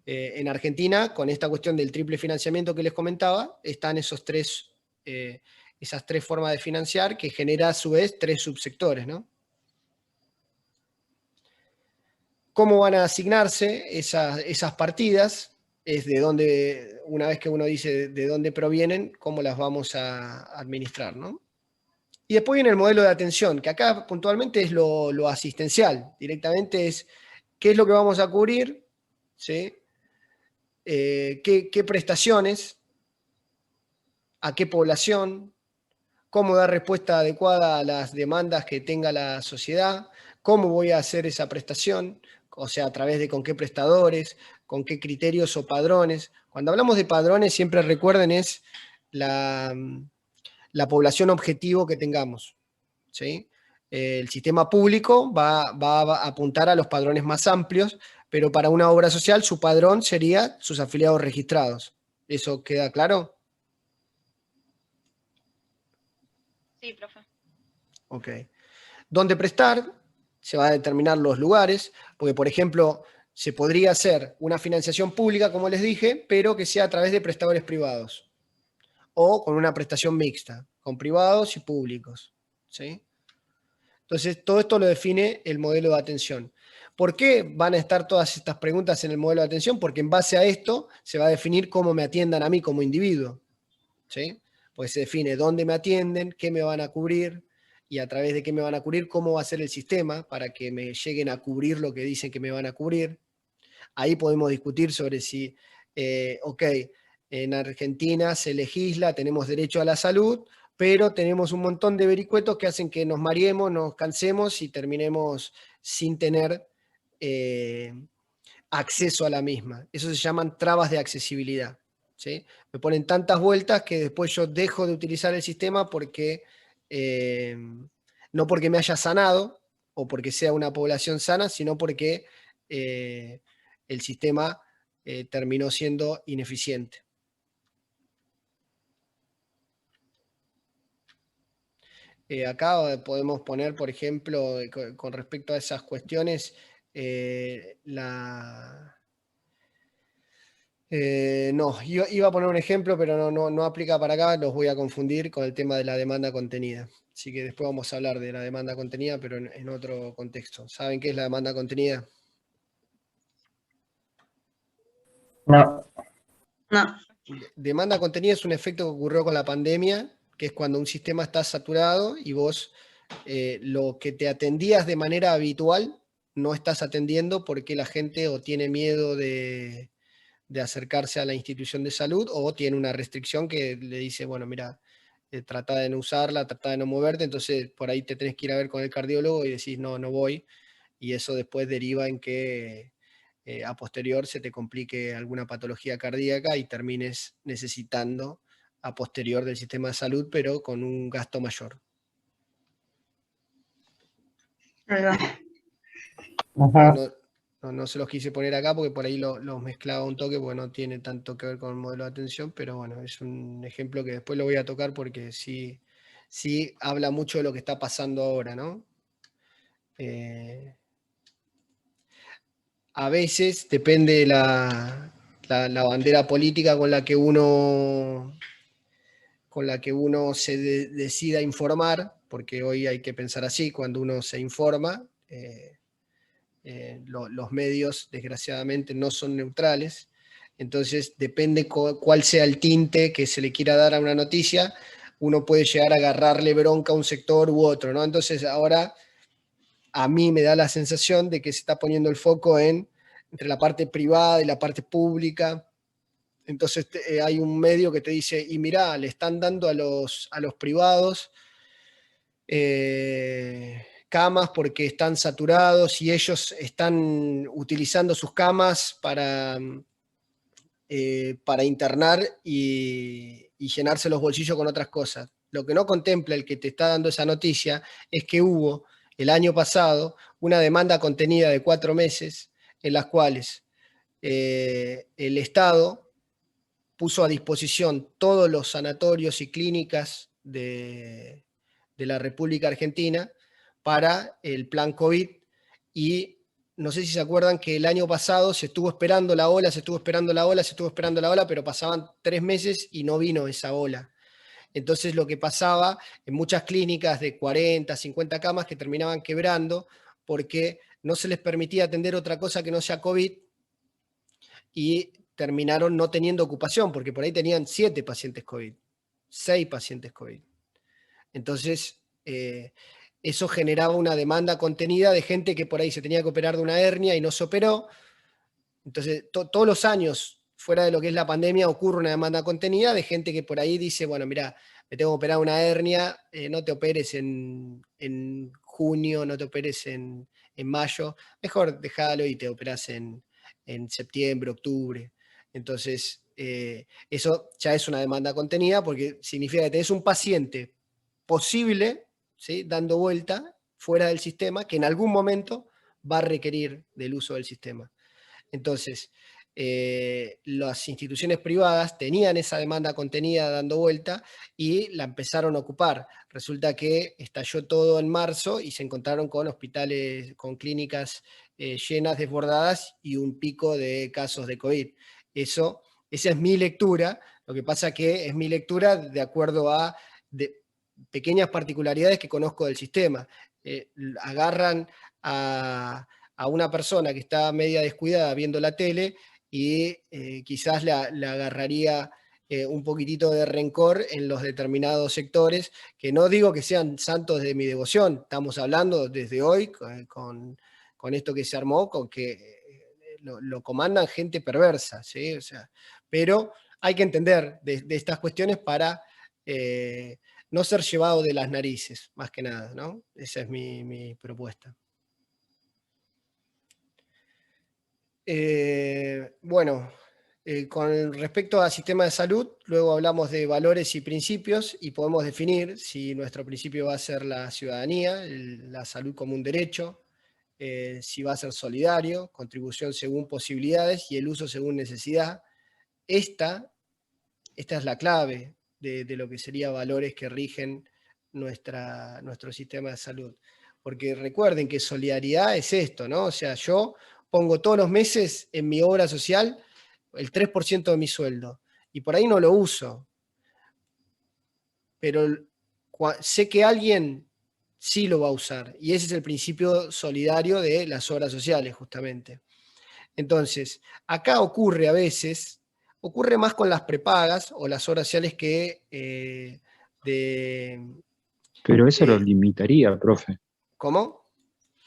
En Argentina, con esta cuestión del triple financiamiento que les comentaba, están esas tres formas de financiar que genera a su vez tres subsectores, ¿no? ¿Cómo van a asignarse esas partidas? Es de dónde, una vez que uno dice de dónde provienen, cómo las vamos a administrar, ¿no? Y después viene el modelo de atención, que acá puntualmente es lo asistencial, directamente es qué es lo que vamos a cubrir, ¿sí? Qué prestaciones, a qué población, cómo dar respuesta adecuada a las demandas que tenga la sociedad, cómo voy a hacer esa prestación, o sea, a través de con qué prestadores, con qué criterios o padrones. Cuando hablamos de padrones, siempre recuerden es la población objetivo que tengamos, ¿sí? El sistema público va a apuntar a los padrones más amplios, pero para una obra social su padrón sería sus afiliados registrados. ¿Eso queda claro? Sí, profe. Ok. ¿Dónde prestar? Se va a determinar los lugares, porque por ejemplo, se podría hacer una financiación pública, como les dije, pero que sea a través de prestadores privados, o con una prestación mixta, con privados y públicos, ¿sí? Entonces, todo esto lo define el modelo de atención. ¿Por qué van a estar todas estas preguntas en el modelo de atención? Porque en base a esto se va a definir cómo me atiendan a mí como individuo, ¿sí? Porque se define dónde me atienden, qué me van a cubrir, y a través de qué me van a cubrir, cómo va a ser el sistema para que me lleguen a cubrir lo que dicen que me van a cubrir. Ahí podemos discutir sobre si, ok, en Argentina se legisla, tenemos derecho a la salud, pero tenemos un montón de vericuetos que hacen que nos mareemos, nos cansemos y terminemos sin tener acceso a la misma. Eso se llaman trabas de accesibilidad. ¿Sí? Me ponen tantas vueltas que después yo dejo de utilizar el sistema porque no porque me haya sanado o porque sea una población sana, sino porque el sistema terminó siendo ineficiente. Acá podemos poner, por ejemplo, con respecto a esas cuestiones, no, yo iba a poner un ejemplo, pero no aplica para acá, los voy a confundir con el tema de la demanda contenida. Así que después vamos a hablar de la demanda contenida, pero en otro contexto. ¿Saben qué es la demanda contenida? No. No. Demanda contenida es un efecto que ocurrió con la pandemia, que es cuando un sistema está saturado y vos lo que te atendías de manera habitual no estás atendiendo porque la gente o tiene miedo de acercarse a la institución de salud o tiene una restricción que le dice, bueno, mira, trata de no usarla, trata de no moverte, entonces por ahí te tenés que ir a ver con el cardiólogo y decís, no voy, y eso después deriva en que a posterior se te complique alguna patología cardíaca y termines necesitando a posterior del sistema de salud, pero con un gasto mayor. No se los quise poner acá porque por ahí los mezclaba un toque porque no tiene tanto que ver con el modelo de atención, pero bueno, es un ejemplo que después lo voy a tocar porque sí habla mucho de lo que está pasando ahora, ¿no? A veces depende de la bandera política con la que uno se decida informar, porque hoy hay que pensar así, cuando uno se informa, los medios desgraciadamente no son neutrales, entonces depende cuál sea el tinte que se le quiera dar a una noticia, uno puede llegar a agarrarle bronca a un sector u otro, ¿no? Entonces ahora a mí me da la sensación de que se está poniendo el foco entre la parte privada y la parte pública. Entonces hay un medio que te dice, y mirá, le están dando a los privados camas porque están saturados y ellos están utilizando sus camas para internar y llenarse los bolsillos con otras cosas. Lo que no contempla el que te está dando esa noticia es que hubo el año pasado una demanda contenida de 4 meses en las cuales el Estado puso a disposición todos los sanatorios y clínicas de la República Argentina para el plan COVID, y no sé si se acuerdan que el año pasado se estuvo esperando la ola, pero pasaban 3 meses y no vino esa ola. Entonces lo que pasaba en muchas clínicas de 40, 50 camas que terminaban quebrando porque no se les permitía atender otra cosa que no sea COVID y terminaron no teniendo ocupación porque por ahí tenían 7 pacientes COVID, 6 pacientes COVID. Entonces eso generaba una demanda contenida de gente que por ahí se tenía que operar de una hernia y no se operó. Entonces todos los años, fuera de lo que es la pandemia, ocurre una demanda contenida de gente que por ahí dice, bueno, mira, me tengo que operar una hernia, no te operes en junio, no te operes en mayo, mejor déjalo y te operas en septiembre, octubre. Entonces, eso ya es una demanda contenida porque significa que tenés un paciente posible, ¿sí?, dando vuelta fuera del sistema, que en algún momento va a requerir del uso del sistema. Entonces, las instituciones privadas tenían esa demanda contenida dando vuelta y la empezaron a ocupar. Resulta que estalló todo en marzo y se encontraron con hospitales, con clínicas llenas, desbordadas y un pico de casos de COVID. Esa es mi lectura. Lo que pasa que es mi lectura de acuerdo a pequeñas particularidades que conozco del sistema. Agarran a una persona que está media descuidada viendo la tele y quizás la agarraría un poquitito de rencor en los determinados sectores, que no digo que sean santos de mi devoción, estamos hablando desde hoy con esto que se armó, con que lo comandan gente perversa, ¿sí? O sea, pero hay que entender de estas cuestiones para no ser llevado de las narices, más que nada, ¿no? Esa es mi propuesta. Bueno, con respecto al sistema de salud, luego hablamos de valores y principios y podemos definir si nuestro principio va a ser la ciudadanía, la salud como un derecho, si va a ser solidario, contribución según posibilidades y el uso según necesidad. Esta es la clave de lo que serían valores que rigen nuestro sistema de salud. Porque recuerden que solidaridad es esto, ¿no? O sea, yo pongo todos los meses en mi obra social el 3% de mi sueldo, y por ahí no lo uso, pero sé que alguien sí lo va a usar, y ese es el principio solidario de las obras sociales, justamente. Entonces, acá ocurre a veces, ocurre más con las prepagas o las obras sociales que Pero eso lo limitaría, profe. ¿Cómo?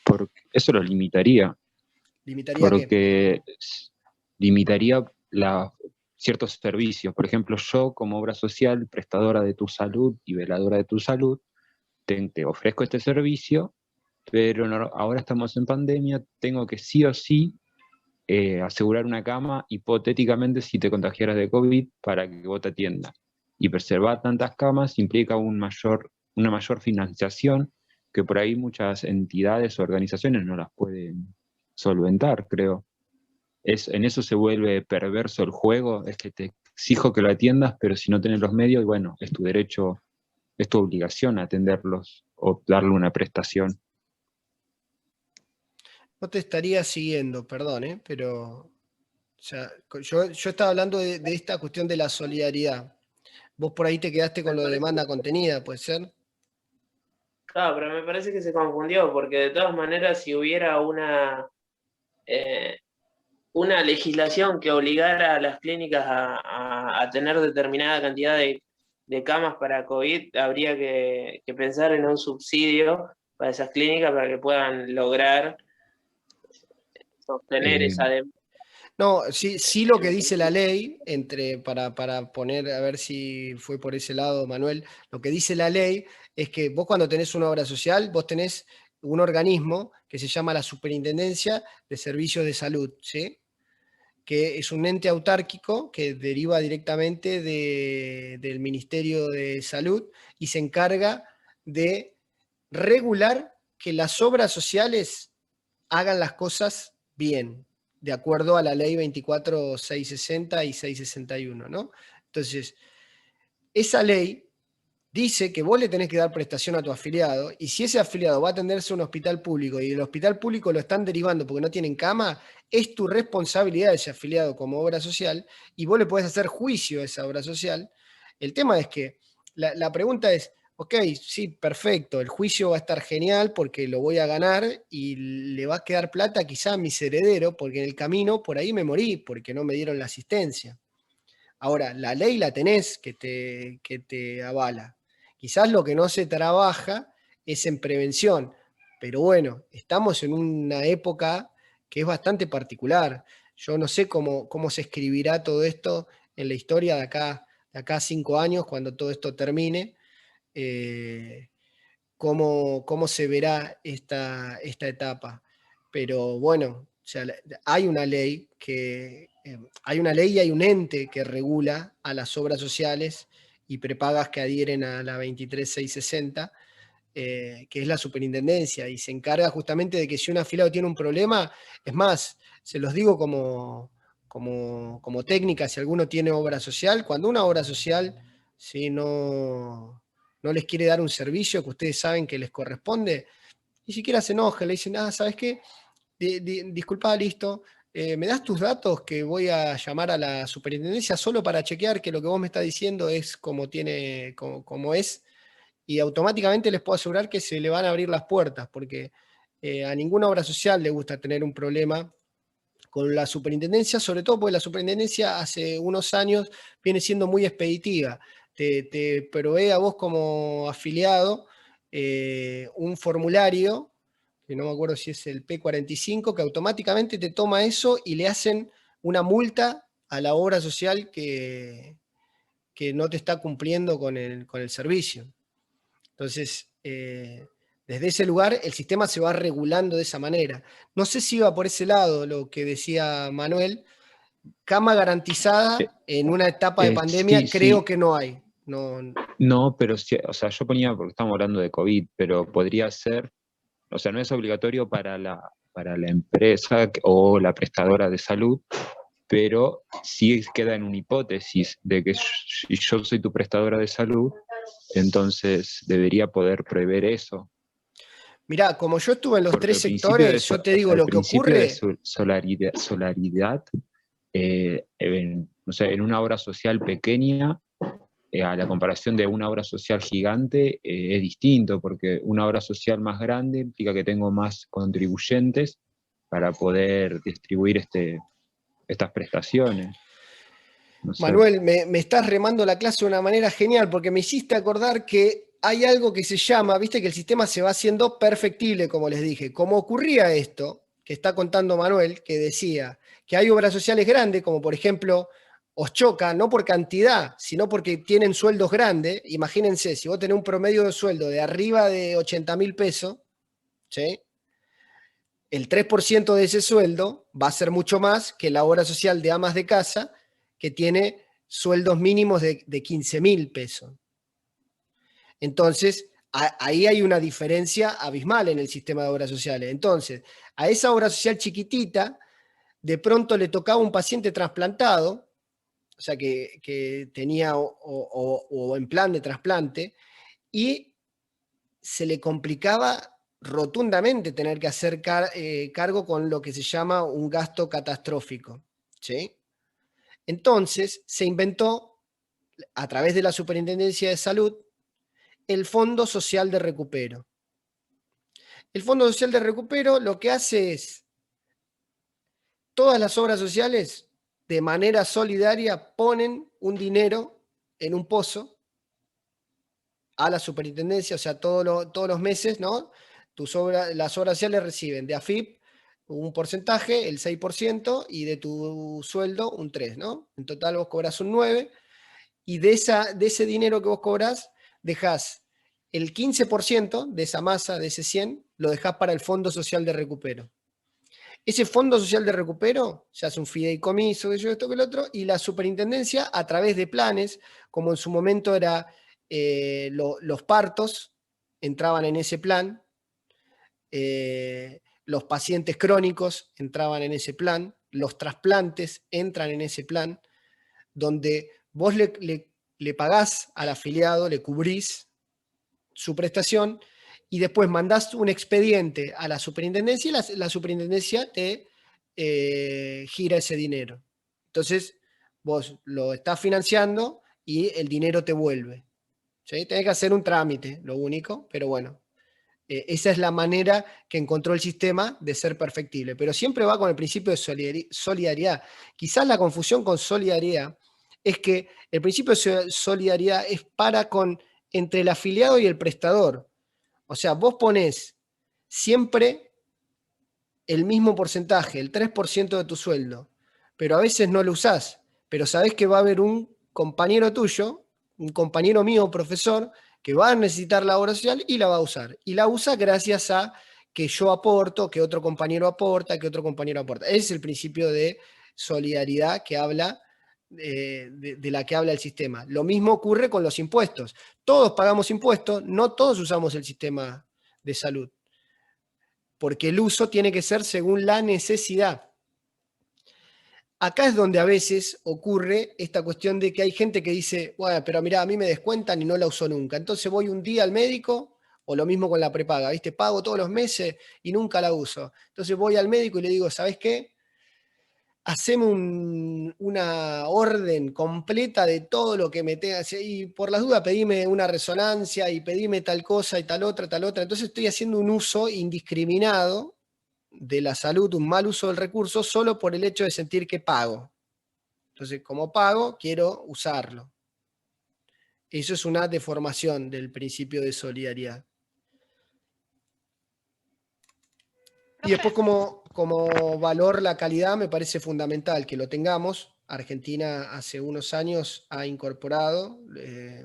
Porque eso lo limitaría. ¿Limitaría porque qué? Limitaría ciertos servicios. Por ejemplo, yo como obra social, prestadora de tu salud y veladora de tu salud, te ofrezco este servicio, pero ahora estamos en pandemia, tengo que sí o sí asegurar una cama, hipotéticamente si te contagiaras de COVID, para que vos te atiendas. Y preservar tantas camas implica una mayor financiación que por ahí muchas entidades o organizaciones no las pueden solventar, creo. En eso se vuelve perverso el juego, es que te exijo que lo atiendas, pero si no tenés los medios, bueno, es tu derecho, es tu obligación atenderlos o darle una prestación. No te estaría siguiendo, perdón, pero o sea, yo estaba hablando de esta cuestión de la solidaridad. Vos por ahí te quedaste con lo de demanda contenida, ¿puede ser? Claro, pero me parece que se confundió, porque de todas maneras, si hubiera una legislación que obligara a las clínicas a tener determinada cantidad de camas para COVID, habría que pensar en un subsidio para esas clínicas para que puedan lograr sostener esa demanda. No, sí lo que dice la ley, para poner, a ver si fue por ese lado, Manuel, lo que dice la ley es que vos cuando tenés una obra social, vos tenés un organismo que se llama la Superintendencia de Servicios de Salud, ¿sí? Que es un ente autárquico que deriva directamente del Ministerio de Salud y se encarga de regular que las obras sociales hagan las cosas bien, de acuerdo a la ley 24.660 y 661, ¿no? Entonces, esa ley dice que vos le tenés que dar prestación a tu afiliado, y si ese afiliado va a atenderse a un hospital público y el hospital público lo están derivando porque no tienen cama, es tu responsabilidad ese afiliado como obra social, y vos le podés hacer juicio a esa obra social. El tema es que la pregunta es, ok, sí, perfecto, el juicio va a estar genial porque lo voy a ganar y le va a quedar plata quizá a mis herederos porque en el camino por ahí me morí porque no me dieron la asistencia. Ahora, la ley la tenés que te avala. Quizás lo que no se trabaja es en prevención, pero bueno, estamos en una época que es bastante particular. Yo no sé cómo se escribirá todo esto en la historia de acá a 5 años, cuando todo esto termine, cómo se verá esta etapa. Pero bueno, o sea, hay una ley y hay un ente que regula a las obras sociales y prepagas que adhieren a la 23.660, que es la superintendencia, y se encarga justamente de que si un afiliado tiene un problema, es más, se los digo como técnica, si alguno tiene obra social, cuando una obra social no les quiere dar un servicio que ustedes saben que les corresponde, ni siquiera se enoja, le dicen, ¿sabes qué? Disculpa, listo, ¿me das tus datos que voy a llamar a la superintendencia solo para chequear que lo que vos me estás diciendo es como es? Y automáticamente les puedo asegurar que se le van a abrir las puertas, porque a ninguna obra social le gusta tener un problema con la superintendencia, sobre todo porque la superintendencia hace unos años viene siendo muy expeditiva. Te provee a vos como afiliado un formulario, que no me acuerdo si es el P45, que automáticamente te toma eso y le hacen una multa a la obra social que no te está cumpliendo con el servicio. Entonces, desde ese lugar el sistema se va regulando de esa manera. No sé si iba por ese lado lo que decía Manuel. Cama garantizada en una etapa de pandemia, sí, creo sí. que no hay. No, pero sí, o sea, yo ponía, porque estamos hablando de COVID, pero podría ser, o sea, no es obligatorio para la empresa o la prestadora de salud, pero sí queda en una hipótesis de que si yo soy tu prestadora de salud, entonces debería poder prever eso. Mirá, como yo estuve en los Porque tres sectores, yo te digo, lo que ocurre... de solidaridad, no sé, en una obra social pequeña, a la comparación de una obra social gigante, es distinto, porque una obra social más grande implica que tengo más contribuyentes para poder distribuir estas prestaciones. No sé. Manuel, me estás remando la clase de una manera genial, porque me hiciste acordar que hay algo que se llama, viste que el sistema se va haciendo perfectible, como les dije. Como ocurría esto, que está contando Manuel, que decía que hay obras sociales grandes, como por ejemplo Oschoca, no por cantidad, sino porque tienen sueldos grandes. Imagínense, si vos tenés un promedio de sueldo de arriba de 80.000 pesos, ¿sí? El 3% de ese sueldo va a ser mucho más que la obra social de amas de casa, que tiene sueldos mínimos de 15.000 pesos. Entonces, ahí hay una diferencia abismal en el sistema de obras sociales. Entonces, a esa obra social chiquitita, de pronto le tocaba un paciente trasplantado, o sea, que tenía o en plan de trasplante, y se le complicaba rotundamente tener que hacer cargo con lo que se llama un gasto catastrófico, ¿sí? Entonces, se inventó, a través de la Superintendencia de Salud, el Fondo Social de Recupero. El Fondo Social de Recupero lo que hace es, todas las obras sociales, de manera solidaria, ponen un dinero en un pozo a la superintendencia, o sea, todos los meses, ¿no? Las obras sociales reciben de AFIP un porcentaje, el 6%, y de tu sueldo un 3%, ¿no? En total vos cobrás un 9%, y de ese dinero que vos cobrás, dejás el 15% de esa masa, de ese 100, lo dejás para el Fondo Social de Recupero. Ese Fondo Social de Recupero se hace un fideicomiso, esto que el otro, y la superintendencia, a través de planes, como en su momento era los partos, entraban en ese plan, los pacientes crónicos entraban en ese plan, los trasplantes entran en ese plan, donde vos le pagás al afiliado, le cubrís su prestación, y después mandás un expediente a la superintendencia y la superintendencia te gira ese dinero. Entonces, vos lo estás financiando y el dinero te vuelve. ¿Sí? Tenés que hacer un trámite, lo único, pero bueno. Esa es la manera que encontró el sistema de ser perfectible, pero siempre va con el principio de solidaridad. Quizás la confusión con solidaridad es que el principio de solidaridad es entre el afiliado y el prestador. O sea, vos ponés siempre el mismo porcentaje, el 3% de tu sueldo, pero a veces no lo usás, pero sabés que va a haber un compañero tuyo, un compañero mío, profesor, que va a necesitar la obra social y la va a usar. Y la usa gracias a que yo aporto, que otro compañero aporta, que otro compañero aporta. Ese es el principio de solidaridad que habla, de la que habla el sistema. Lo mismo ocurre con los impuestos. Todos pagamos impuestos, no todos usamos el sistema de salud, porque el uso tiene que ser según la necesidad. Acá es donde a veces ocurre esta cuestión de que hay gente que dice, bueno, pero mirá, a mí me descuentan y no la uso nunca. Entonces voy un día al médico, o lo mismo con la prepaga, ¿viste? Pago todos los meses y nunca la uso. Entonces voy al médico y le digo, ¿sabés qué? Haceme una orden completa de todo lo que me tengas. Y por las dudas pedime una resonancia y pedime tal cosa y tal otra, tal otra. Entonces estoy haciendo un uso indiscriminado de la salud, un mal uso del recurso, solo por el hecho de sentir que pago. Entonces, como pago, quiero usarlo. Eso es una deformación del principio de solidaridad. Y después, como valor la calidad, me parece fundamental que lo tengamos. Argentina hace unos años ha incorporado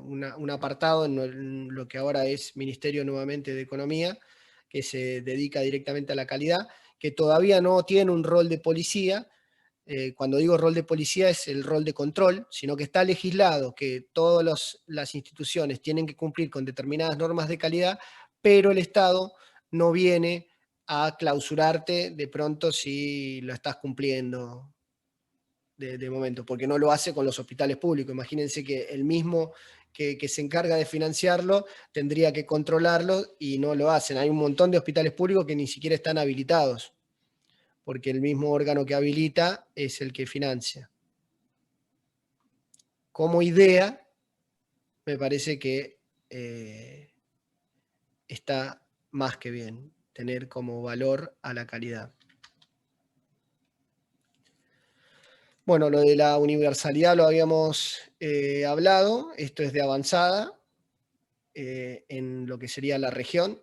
un apartado en lo que ahora es Ministerio nuevamente de Economía, que se dedica directamente a la calidad, que todavía no tiene un rol de policía. Cuando digo rol de policía es el rol de control, sino que está legislado que todas las instituciones tienen que cumplir con determinadas normas de calidad, pero el Estado no viene a clausurarte de pronto si lo estás cumpliendo de momento, porque no lo hace con los hospitales públicos. Imagínense que el mismo que se encarga de financiarlo tendría que controlarlo y no lo hacen. Hay un montón de hospitales públicos que ni siquiera están habilitados, porque el mismo órgano que habilita es el que financia. Como idea, me parece que está más que bien tener como valor a la calidad. Bueno, lo de la universalidad lo habíamos hablado, esto es de avanzada en lo que sería la región.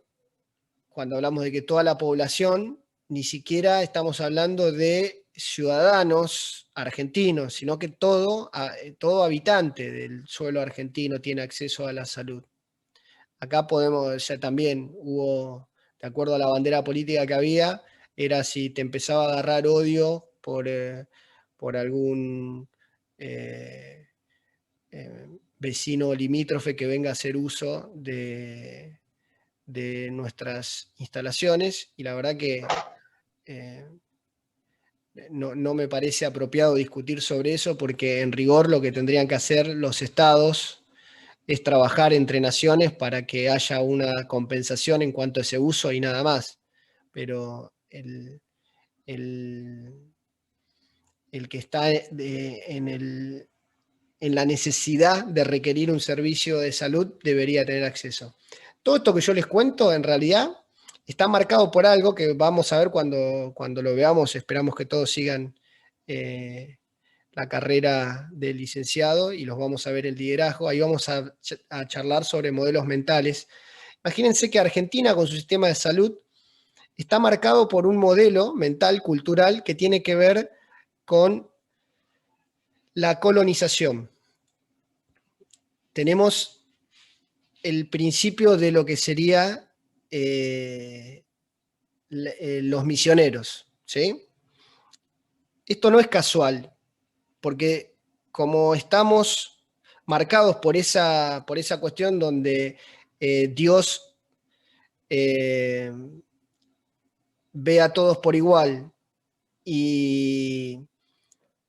Cuando hablamos de que toda la población, ni siquiera estamos hablando de ciudadanos argentinos, sino que todo habitante del suelo argentino tiene acceso a la salud. Acá podemos, ya también hubo, de acuerdo a la bandera política que había, era si te empezaba a agarrar odio por algún vecino limítrofe que venga a hacer uso de nuestras instalaciones, y la verdad que no me parece apropiado discutir sobre eso, porque en rigor lo que tendrían que hacer los estados es trabajar entre naciones para que haya una compensación en cuanto a ese uso y nada más. Pero el que está en la necesidad de requerir un servicio de salud debería tener acceso. Todo esto que yo les cuento, en realidad, está marcado por algo que vamos a ver cuando lo veamos. Esperamos que todos sigan la carrera de licenciado y los vamos a ver el liderazgo. Ahí vamos a charlar sobre modelos mentales. Imagínense que Argentina, con su sistema de salud, está marcado por un modelo mental, cultural, que tiene que ver con la colonización. Tenemos el principio de lo que sería los misioneros, ¿sí? Esto no es casual, porque como estamos marcados por esa cuestión donde Dios ve a todos por igual, y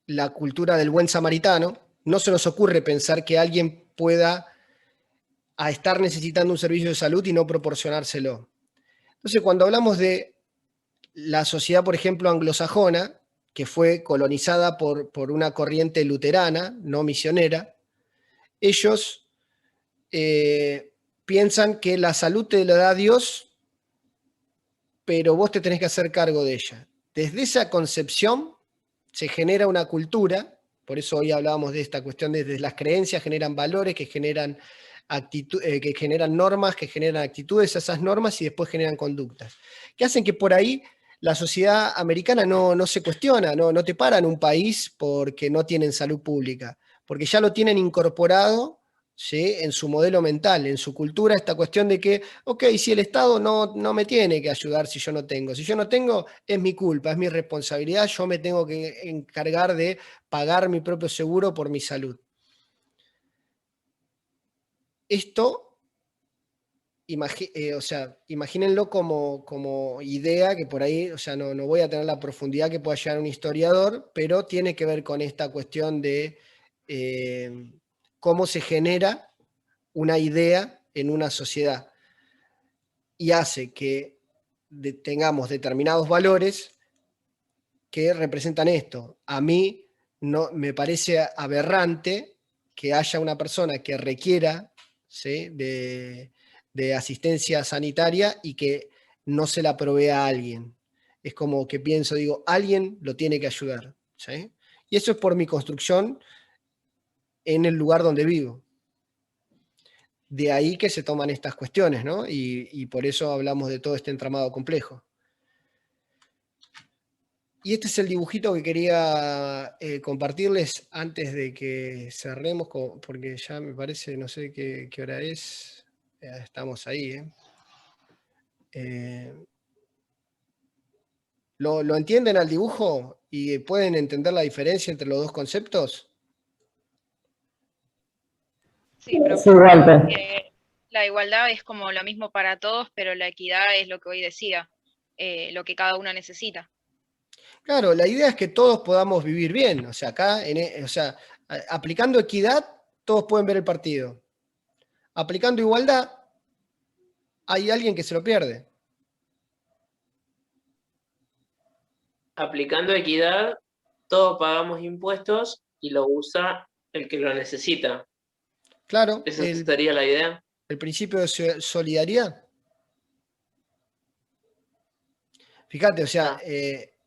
la cultura del buen samaritano, no se nos ocurre pensar que alguien pueda estar necesitando un servicio de salud y no proporcionárselo. Entonces, cuando hablamos de la sociedad, por ejemplo, anglosajona, que fue colonizada por una corriente luterana, no misionera, ellos piensan que la salud te la da Dios, pero vos te tenés que hacer cargo de ella. Desde esa concepción se genera una cultura, por eso hoy hablábamos de esta cuestión, desde las creencias generan valores, que generan normas, que generan actitudes a esas normas y después generan conductas, que hacen que por ahí la sociedad americana no se cuestiona, no te paran un país porque no tienen salud pública, porque ya lo tienen incorporado, ¿sí?, en su modelo mental, en su cultura, esta cuestión de que, ok, si el Estado no me tiene que ayudar si yo no tengo, es mi culpa, es mi responsabilidad, yo me tengo que encargar de pagar mi propio seguro por mi salud. Esto, imagínenlo como idea, que por ahí, no voy a tener la profundidad que pueda llegar un historiador, pero tiene que ver con esta cuestión de cómo se genera una idea en una sociedad y hace que tengamos determinados valores que representan esto. A mí me parece aberrante que haya una persona que requiera, ¿sí?, de asistencia sanitaria y que no se la provea a alguien. es como que pienso, digo, alguien lo tiene que ayudar, ¿sí? Y eso es por mi construcción en el lugar donde vivo. De ahí que se toman estas cuestiones, ¿no? Y por eso hablamos de todo este entramado complejo. Y este es el dibujito que quería compartirles antes de que cerremos, porque ya me parece, no sé qué hora es. Estamos ahí, ¿Lo entienden al dibujo y pueden entender la diferencia entre los dos conceptos? Sí, pero Sí, Walter. la igualdad es como lo mismo para todos, pero la equidad es lo que hoy decía, lo que cada uno necesita. Claro, la idea es que todos podamos vivir bien. O sea, acá, aplicando equidad, todos pueden ver el partido. Aplicando igualdad, hay alguien que se lo pierde. Aplicando equidad, todos pagamos impuestos y lo usa el que lo necesita. Claro. ¿Esa sería la idea? El principio de solidaridad. Fíjate, o sea,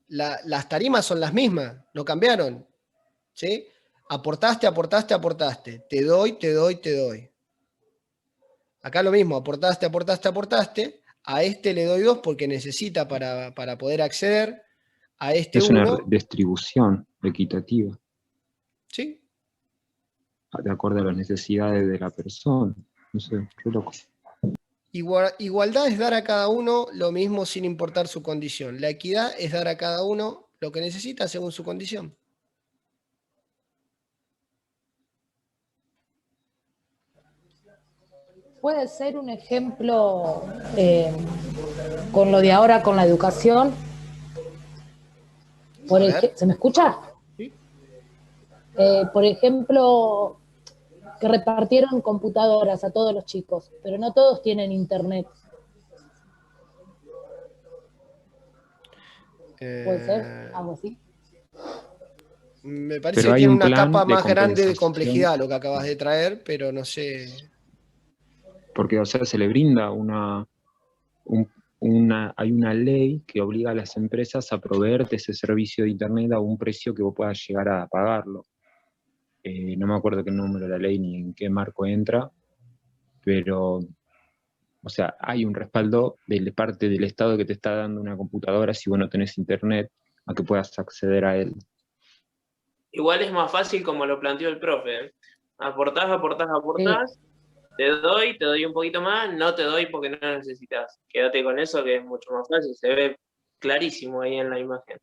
las tarimas son las mismas, no cambiaron. ¿Sí? Aportaste, aportaste, aportaste. Te doy, te doy, te doy. Acá lo mismo, aportaste, aportaste, aportaste. A este le doy 2 porque necesita para poder acceder. A este Es una 1. distribución equitativa. Sí. De acuerdo a las necesidades de la persona. No sé, qué loco. Igualdad es dar a cada uno lo mismo sin importar su condición. La equidad es dar a cada uno lo que necesita según su condición. ¿Puede ser un ejemplo con lo de ahora, con la educación? ¿Se me escucha? Sí. Por ejemplo, que repartieron computadoras a todos los chicos, pero no todos tienen internet. ¿Puede ser algo así? Me parece que tiene una capa más grande de complejidad lo que acabas de traer, pero no sé. Porque, o sea, se le brinda hay una ley que obliga a las empresas a proveerte ese servicio de internet a un precio que vos puedas llegar a pagarlo. No me acuerdo qué número de la ley ni en qué marco entra, pero, o sea, hay un respaldo de parte del Estado que te está dando una computadora si vos no tenés internet, a que puedas acceder a él. Igual es más fácil como lo planteó el profe. Aportás, aportás, aportás, sí. Te doy un poquito más, no te doy porque no lo necesitas. Quédate con eso que es mucho más fácil, se ve clarísimo ahí en la imagen.